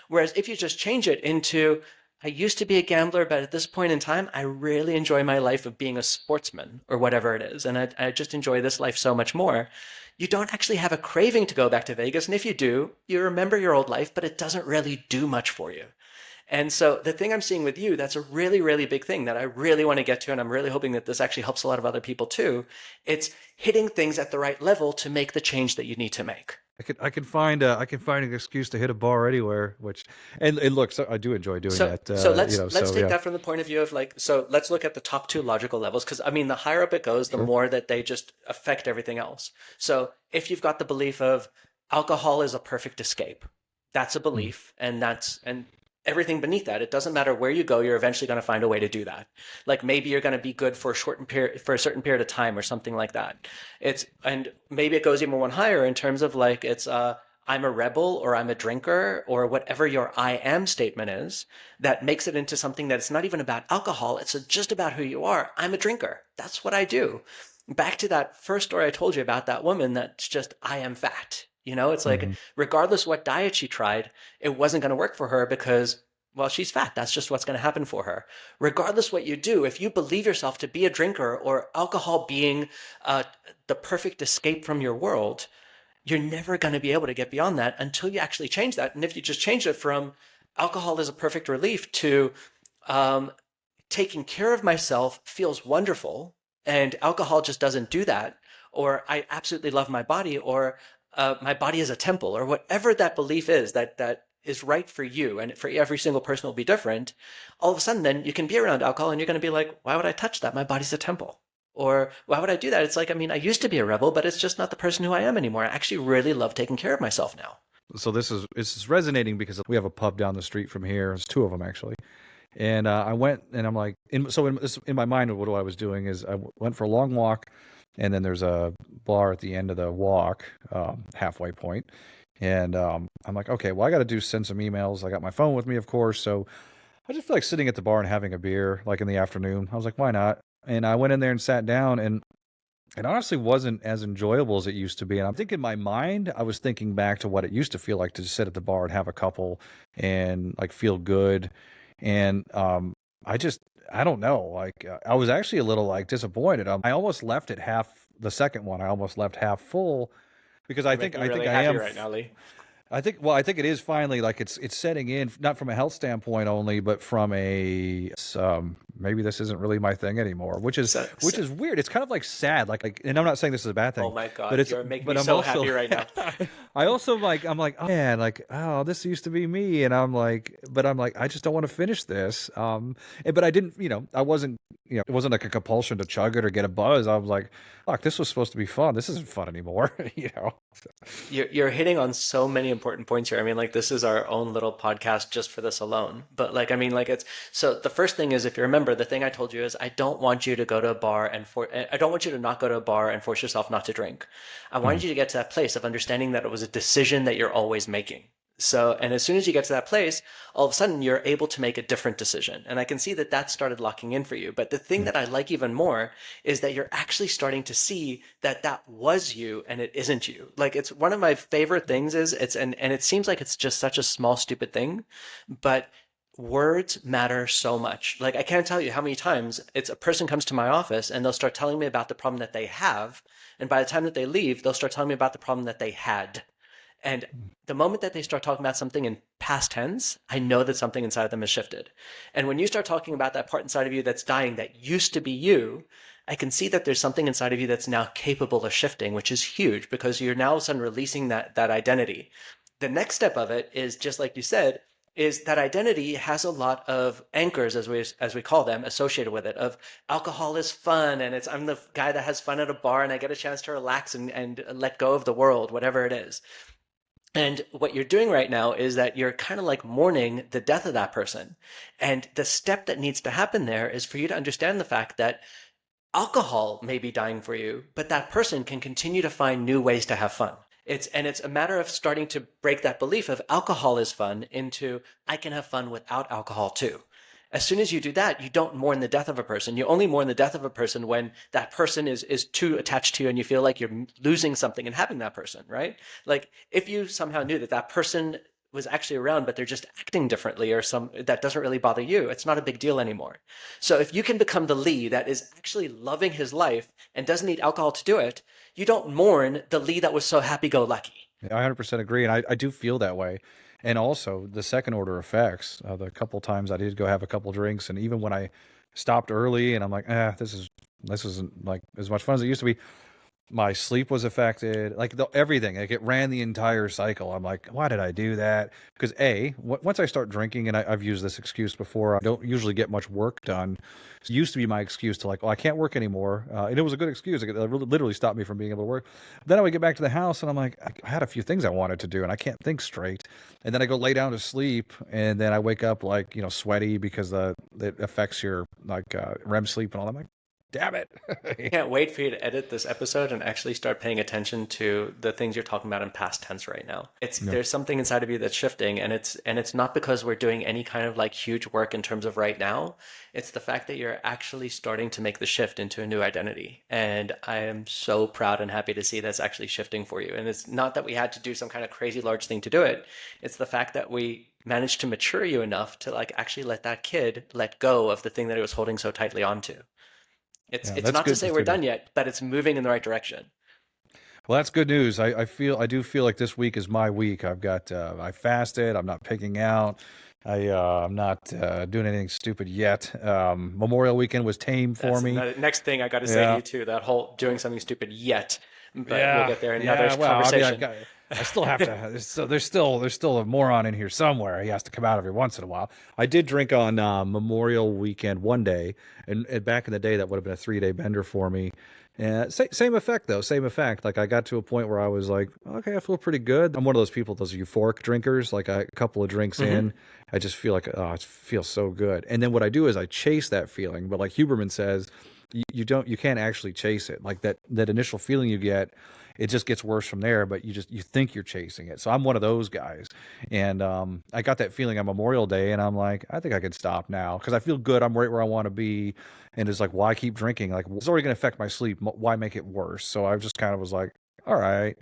Whereas if you just change it into, I used to be a gambler, but at this point in time, I really enjoy my life of being a sportsman or whatever it is. And I just enjoy this life so much more. You don't actually have a craving to go back to Vegas. And if you do, you remember your old life, but it doesn't really do much for you. And so the thing I'm seeing with you, that's a really, really big thing that I really want to get to. And I'm really hoping that this actually helps a lot of other people too. It's hitting things at the right level to make the change that you need to make. I can find an excuse to hit a bar anywhere, which and look, so I do enjoy doing So that. so let's let's So take yeah, that from the point of view of like, so let's look at the top two logical levels, because I mean the higher up it goes, the sure. more that they just affect everything else. So if you've got the belief of alcohol is a perfect escape, that's a Mhm. belief, and everything beneath that, it doesn't matter where you go, you're eventually going to find a way to do that. Like maybe you're going to be good for a short period, for a certain period of time or something like that. And maybe it goes even one higher in terms of like it's I'm a rebel or I'm a drinker or whatever your I am statement is, that makes it into something that's not even about alcohol. It's just about who you are. I'm a drinker. That's what I do. Back to that first story I told you about that woman that's just, I am fat. It's like, Mhm. regardless what diet she tried, it wasn't going to work for her because, well, she's fat. That's just what's going to happen for her. Regardless what you do, if you believe yourself to be a drinker or alcohol being the perfect escape from your world, you're never going to be able to get beyond that until you actually change that. And if you just change it from alcohol is a perfect relief to um, taking care of myself feels wonderful and alcohol just doesn't do that, or I absolutely love my body, or my body is a temple, or whatever that belief is that is right for you, and for every single person will be different. All of a sudden, then you can be around alcohol and you're going to be like, why would I touch that? My body's a temple. Or why would I do that? It's like, I mean, I used to be a rebel, but it's just not the person who I am anymore. I actually really love taking care of myself now. So this is resonating because we have a pub down the street from here. There's two of them actually. And I went and I'm like, in my mind, what I was doing is went for a long walk, and then there's a bar at the end of the walk, halfway point. And I'm like, okay, well, I got to send some emails. I got my phone with me, of course. So I just feel like sitting at the bar and having a beer, like in the afternoon. I was like, why not? And I went in there and sat down, and it honestly wasn't as enjoyable as it used to be. And I think in my mind, I was thinking back to what it used to feel like to just sit at the bar and have a couple and like feel good. And I just, I don't know. Like I was actually a little like disappointed. I almost left it half. The second one, I almost left half full because You're making me I think really I happy am. right now, Lee. I think it is finally like it's setting in, not from a health standpoint only, but from maybe this isn't really my thing anymore, So, which so, is weird. It's kind of like sad, and I'm not saying this is a bad oh thing, my but God, you're making me I'm so also happy right now. I also I'm like, oh man, like, oh, this used to be me, and I'm like, I just don't want to finish this. But I didn't, I wasn't, it wasn't like a compulsion to chug it or get a buzz. I was like, fuck, this was supposed to be fun. This isn't fun anymore, you know. You're hitting on so many important points here. I mean, like this is our own little podcast just for this alone. But like, I mean, like it's so the first thing is if you remember, the thing I told you is I don't want you to go to a bar I don't want you to not go to a bar and force yourself not to drink. I wanted Mhm. you to get to that place of understanding that it was a decision that you're always making. So, and as soon as you get to that place, all of a sudden you're able to make a different decision. And I can see that that started locking in for you. But the thing Yeah. that I like even more is that you're actually starting to see that that was you and it isn't you. Like it's one of my favorite things is and it seems like it's just such a small, stupid thing, but words matter so much. Like I can't tell you how many times it's a person comes to my office and they'll start telling me about the problem that they have. And by the time that they leave, they'll start telling me about the problem that they had. And the moment that they start talking about something in past tense, I know that something inside of them has shifted. And when you start talking about that part inside of you that's dying that used to be you, I can see that there's something inside of you that's now capable of shifting, which is huge because you're now all of a sudden releasing that identity. The next step of it is just like you said, is that identity has a lot of anchors, as we call them, associated with it. Of alcohol is fun, and it's I'm the guy that has fun at a bar, and I get a chance to relax and let go of the world, whatever it is. And what you're doing right now is that you're kind of like mourning the death of that person. And the step that needs to happen there is for you to understand the fact that alcohol may be dying for you, but that person can continue to find new ways to have fun. It's a matter of starting to break that belief of alcohol is fun into I can have fun without alcohol too. As soon as you do that, you don't mourn the death of a person. You only mourn the death of a person when that person is too attached to you and you feel like you're losing something in having that person, right? Like if you somehow knew that that person was actually around, but they're just acting differently or some that doesn't really bother you, it's not a big deal anymore. So if you can become the Lee that is actually loving his life and doesn't need alcohol to do it, you don't mourn the Lee that was so happy-go-lucky. I 100% agree, and I do feel that way. And also the second order effects. The couple times I did go have a couple drinks, and even when I stopped early, and I'm like, this isn't like as much fun as it used to be. My sleep was affected, like everything. Like it ran the entire cycle. I'm like, why did I do that? Because once I start drinking, and I've used this excuse before, I don't usually get much work done. It used to be my excuse to like, oh, I can't work anymore, and it was a good excuse. It really, literally stopped me from being able to work. Then I would get back to the house, and I'm like, I had a few things I wanted to do, and I can't think straight. And then I go lay down to sleep, and then I wake up like sweaty because it affects your like REM sleep and all that. I'm like, damn it. Can't wait for you to edit this episode and actually start paying attention to the things you're talking about in past tense right now. It's Yeah. there's something inside of you that's shifting and it's not because we're doing any kind of like huge work in terms of right now. It's the fact that you're actually starting to make the shift into a new identity. And I am so proud and happy to see that's actually shifting for you. And it's not that we had to do some kind of crazy large thing to do it. It's the fact that we managed to mature you enough to like actually let that kid let go of the thing that he was holding so tightly onto. It's Yeah, it's that's not to good. say That's we're good. done yet, but it's moving in the right direction. Well, that's good news. I do feel like this week is my week. I fasted. I'm not picking out. I'm not doing anything stupid yet. Memorial weekend was tame for That's me. the next thing I got to say to Yeah. you too. That whole doing something stupid yet, but we'll Yeah, get there in another yeah. Well, I mean, conversation. I still have to. There's still a moron in here somewhere. He has to come out every once in a while. I did drink on Memorial Weekend one day, and back in the day, that would have been a 3-day bender for me. And same effect though, same effect. Like I got to a point where I was like, okay, I feel pretty good. I'm one of those people, those euphoric drinkers. Like a couple of drinks Hmm. in, I just feel like, oh, it feels so good. And then what I do is I chase that feeling. But like Huberman says, you can't actually chase it. Like that initial feeling you get, it just gets worse from there, but you think you're chasing it. So I'm one of those guys. And I got that feeling on Memorial Day, and I'm like, I think I can stop now because I feel good. I'm right where I want to be. And it's like, why keep drinking? Like, it's already going to affect my sleep. Why make it worse? So I just kind of was like, all right,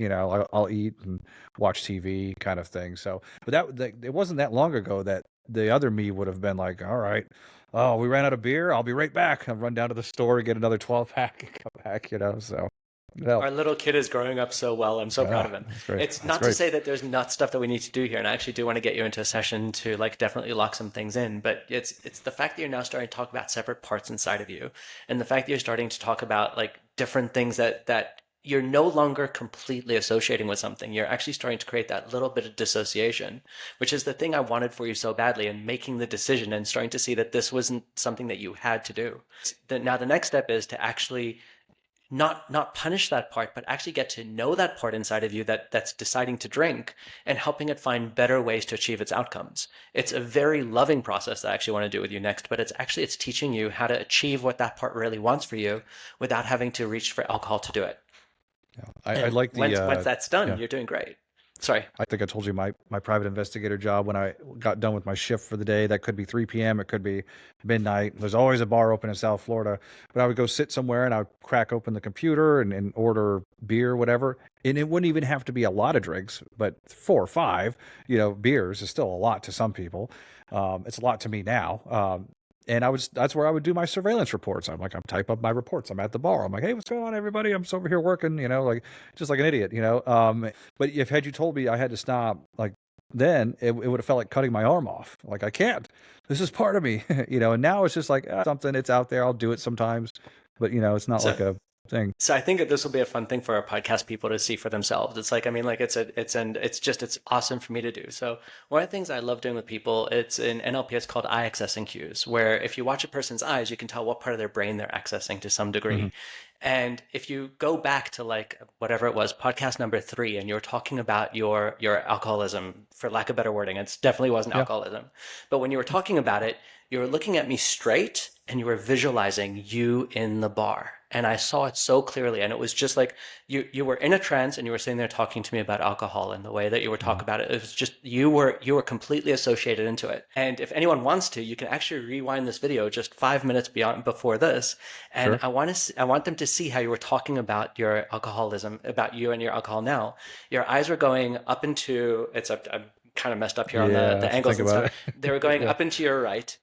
I'll eat and watch TV kind of thing. So, but it wasn't that long ago that the other me would have been like, all right, oh, we ran out of beer. I'll be right back. I'll run down to the store, get another 12 pack, and come back. So it Our helped. little kid is growing up so well. I'm so proud Yeah, of him. that's great. It's That's not to great. say that there's not stuff that we need to do here, and I actually do want to get you into a session to like definitely lock some things in. But it's the fact that you're now starting to talk about separate parts inside of you, and the fact that you're starting to talk about like different things that you're no longer completely associating with something. You're actually starting to create that little bit of dissociation, which is the thing I wanted for you so badly, and making the decision and starting to see that this wasn't something that you had to do. Now the next step is to actually not punish that part, but actually get to know that part inside of you that's deciding to drink and helping it find better ways to achieve its outcomes. It's a very loving process that I actually want to do with you next, but it's teaching you how to achieve what that part really wants for you without having to reach for alcohol to do it. Yeah. I And like once that's done, yeah. you're doing great. Sorry. I think I told you my private investigator job when I got done with my shift for the day. That could be 3 p.m. It could be midnight. There's always a bar open in South Florida. But I would go sit somewhere and I would crack open the computer and order beer, whatever. And it wouldn't even have to be a lot of drinks, but 4 or 5, beers is still a lot to some people. It's a lot to me now. And that's where I would do my surveillance reports. I'm type up my reports. I'm at the bar. I'm like, hey, what's going on, everybody? I'm just over here working, like just like an idiot. But if had you told me I had to stop, like then it would have felt like cutting my arm off. Like I can't. This is part of me, And now it's just like something. It's out there. I'll do it sometimes, but it's not So like a thing. So I think that this will be a fun thing for our podcast people to see for themselves. It's like, I mean, like it's awesome for me to do. So one of the things I love doing with people, it's in NLP, it's called eye accessing cues, where if you watch a person's eyes, you can tell what part of their brain they're accessing to some Hmm. degree. And if you go back to like whatever it was, podcast number 3, and you're talking about your alcoholism, for lack of better wording, it definitely wasn't Yeah. alcoholism. But when you were talking about it, you were looking at me straight and you were visualizing you in the bar. And I saw it so clearly. And it was just like you were in a trance and you were sitting there talking to me about alcohol and the way that you were Hmm. talking about it. It was just you were completely associated into it. And if anyone wants to, you can actually rewind this video just 5 minutes before this. And Sure. I want them to see how you were talking about your alcoholism, about you and your alcohol now. Your eyes were going up into I'm kind of messed up here on Yeah. I the have to angles think and about stuff. it. They were going Yeah. up into your right,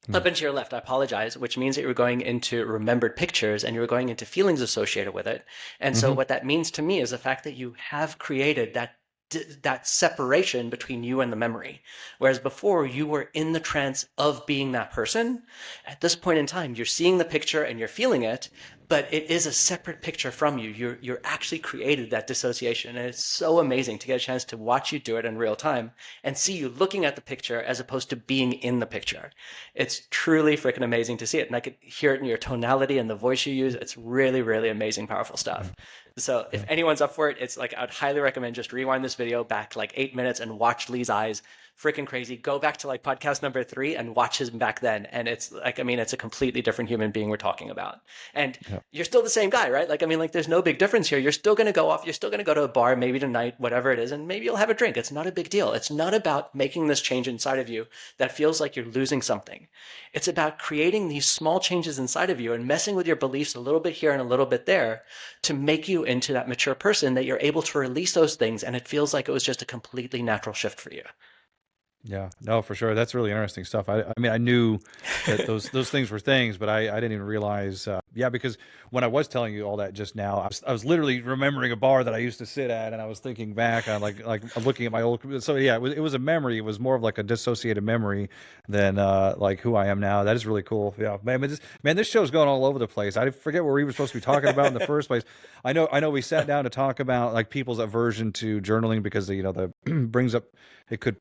Hmm. up into your left, I apologize, which means that you were going into remembered pictures and you were going into feelings associated with it. And so Hmm. what that means to me is the fact that you have created that separation between you and the memory. Whereas before you were in the trance of being that person, at this point in time, you're seeing the picture and you're feeling it, but it is a separate picture from you. You're actually created that dissociation. And it's so amazing to get a chance to watch you do it in real time and see you looking at the picture as opposed to being in the picture. It's truly freaking amazing to see it. And I could hear it in your tonality and the voice you use. It's really, really amazing, powerful Yeah. stuff. So if Yeah. anyone's up for it, it's like I'd highly recommend just rewind this video back like 8 minutes and watch Lee's eyes. Freaking crazy. Go back to like podcast number 3 and watch his back then. And it's like, I mean, it's a completely different human being we're talking about. And Yeah. you're still the same guy, right? Like, I mean, like, there's no big difference here. You're still going to go off. You're still going to go to a bar, maybe tonight, whatever it is, and maybe you'll have a drink. It's not a big deal. It's not about making this change inside of you that feels like you're losing something. It's about creating these small changes inside of you and messing with your beliefs a little bit here and a little bit there to make you into that mature person that you're able to release those things. And it feels like it was just a completely natural shift for you. Yeah, no, for sure. That's really interesting stuff. I mean, I knew that those things were things, but I didn't even realize. Yeah, because when I was telling you all that just now, I was literally remembering a bar that I used to sit at, and I was thinking back on like looking at my old. So yeah, it was a memory. It was more of like a dissociated memory than like who I am now. That is really cool. Yeah, man, this show's going all over the place. I forget what we were supposed to be talking about in the first place. I know we sat down to talk about like people's aversion to journaling because the brings up it could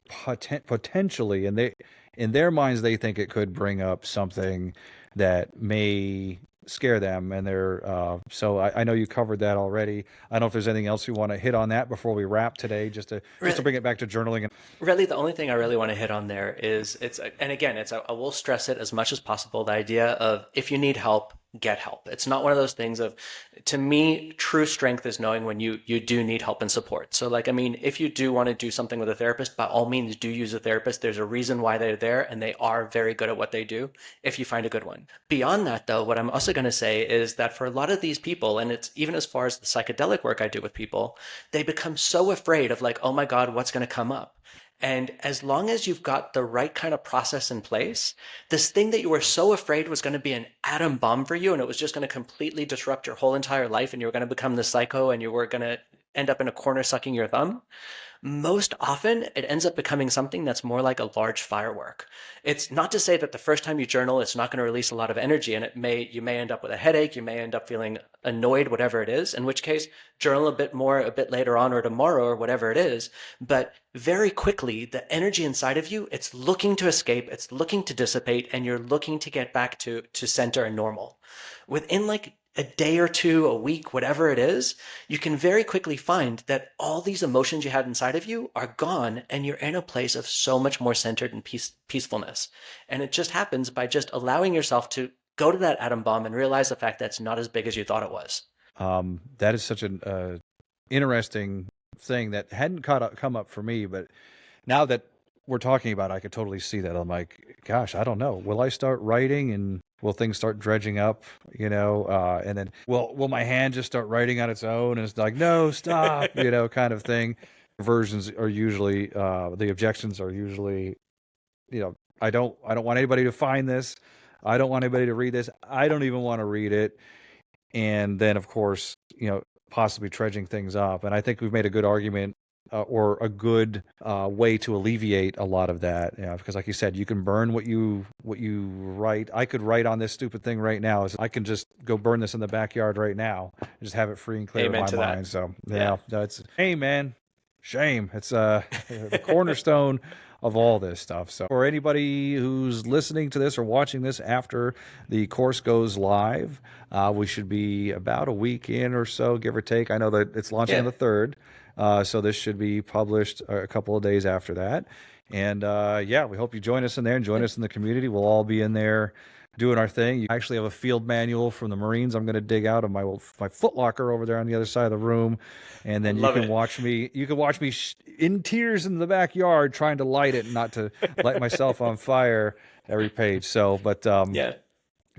potentially, and they in their minds they think it could bring up something that may scare them, and they're so I know you covered that already. I don't know if there's anything else you want to hit on that before we wrap today, just to Really, bring it back to journaling. And really, the only thing I really want to hit on there is and again, I will stress it as much as possible. The idea of if you need help, get help. It's not one of those things of, to me, true strength is knowing when you do need help and support. So like, I mean, if you do want to do something with a therapist, by all means do use a therapist. There's a reason why they're there, and they are very good at what they do if you find a good one. Beyond that though, what I'm also going to say is that for a lot of these people, and it's even as far as the psychedelic work I do with people, they become so afraid of like, oh my God, what's going to come up? And as long as you've got the right kind of process in place, this thing that you were so afraid was going to be an atom bomb for you and it was just going to completely disrupt your whole entire life and you were going to become the psycho and you were going to end up in a corner sucking your thumb, most often it ends up becoming something that's more like a large firework. It's not to say that the first time you journal, it's not going to release a lot of energy and you may end up with a headache, you may end up feeling annoyed, whatever it is, in which case journal a bit more a bit later on or tomorrow or whatever it is. But very quickly, the energy inside of you, it's looking to escape, it's looking to dissipate, and you're looking to get back to center and normal. Within like a day or two, a week, whatever it is, you can very quickly find that all these emotions you had inside of you are gone and you're in a place of so much more centered and peacefulness. And it just happens by just allowing yourself to go to that atom bomb and realize the fact that it's not as big as you thought it was. that is such an interesting thing that hadn't come up for me, but now that we're talking about it, I could totally see that. I'm like, gosh, I don't know. Will I start writing and will things start dredging up, and then will my hand just start writing on its own? And it's like, no, stop, kind of thing. Versions are usually, the objections are usually, I don't want anybody to find this. I don't want anybody to read this. I don't even want to read it. And then, of course, possibly dredging things up. And I think we've made a good argument, or a good way to alleviate a lot of that. Because, like you said, you can burn what you write. I could write on this stupid thing right now. I can just go burn this in the backyard right now and just have it free and clear in Amen my to that. mind. So Yeah. yeah, that's hey man, shame. It's the cornerstone of all this stuff. So for anybody who's listening to this or watching this after the course goes live, we should be about a week in or so, give or take. I know that it's launching on Yeah. the 3rd, so this should be published a couple of days after that. And yeah, we hope you join us in there and join us in the community. We'll all be in there doing our thing. You actually have a field manual from the Marines. I'm going to dig out of my Foot Locker over there on the other side of the room, and I then you love can it. watch me. You can watch me in tears in the backyard trying to light it, and not to light myself on fire every page. So, but Yeah.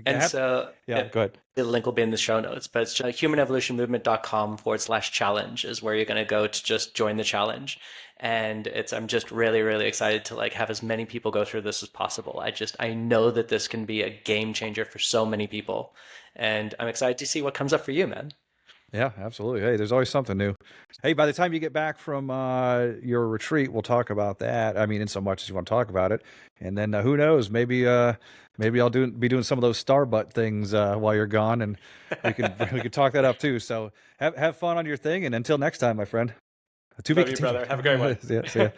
And so yeah, good. the link will be in the show notes, but it's humanevolutionmovement.com/challenge is where you're going to go to just join the challenge. And I'm just really, really excited to like have as many people go through this as possible. I know that this can be a game changer for so many people. And I'm excited to see what comes up for you, man. Yeah, absolutely. Hey, there's always something new. Hey, by the time you get back from your retreat, we'll talk about that. I mean, in so much as you want to talk about it, and then who knows? Maybe I'll be doing some of those star butt things while you're gone, and we could talk that up too. So have fun on your thing, and until next time, my friend. To be Love you, continued. brother. Have a great one. See ya.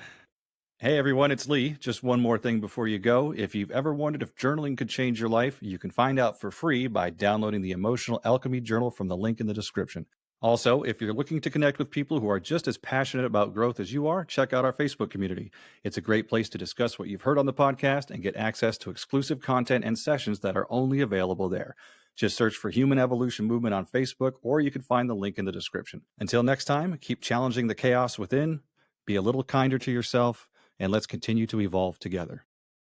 Hey everyone, it's Lee. Just one more thing before you go. If you've ever wondered if journaling could change your life, you can find out for free by downloading the Emotional Alchemy Journal from the link in the description. Also, if you're looking to connect with people who are just as passionate about growth as you are, check out our Facebook community. It's a great place to discuss what you've heard on the podcast and get access to exclusive content and sessions that are only available there. Just search for Human Evolution Movement on Facebook, or you can find the link in the description. Until next time, keep challenging the chaos within, be a little kinder to yourself, and let's continue to evolve together.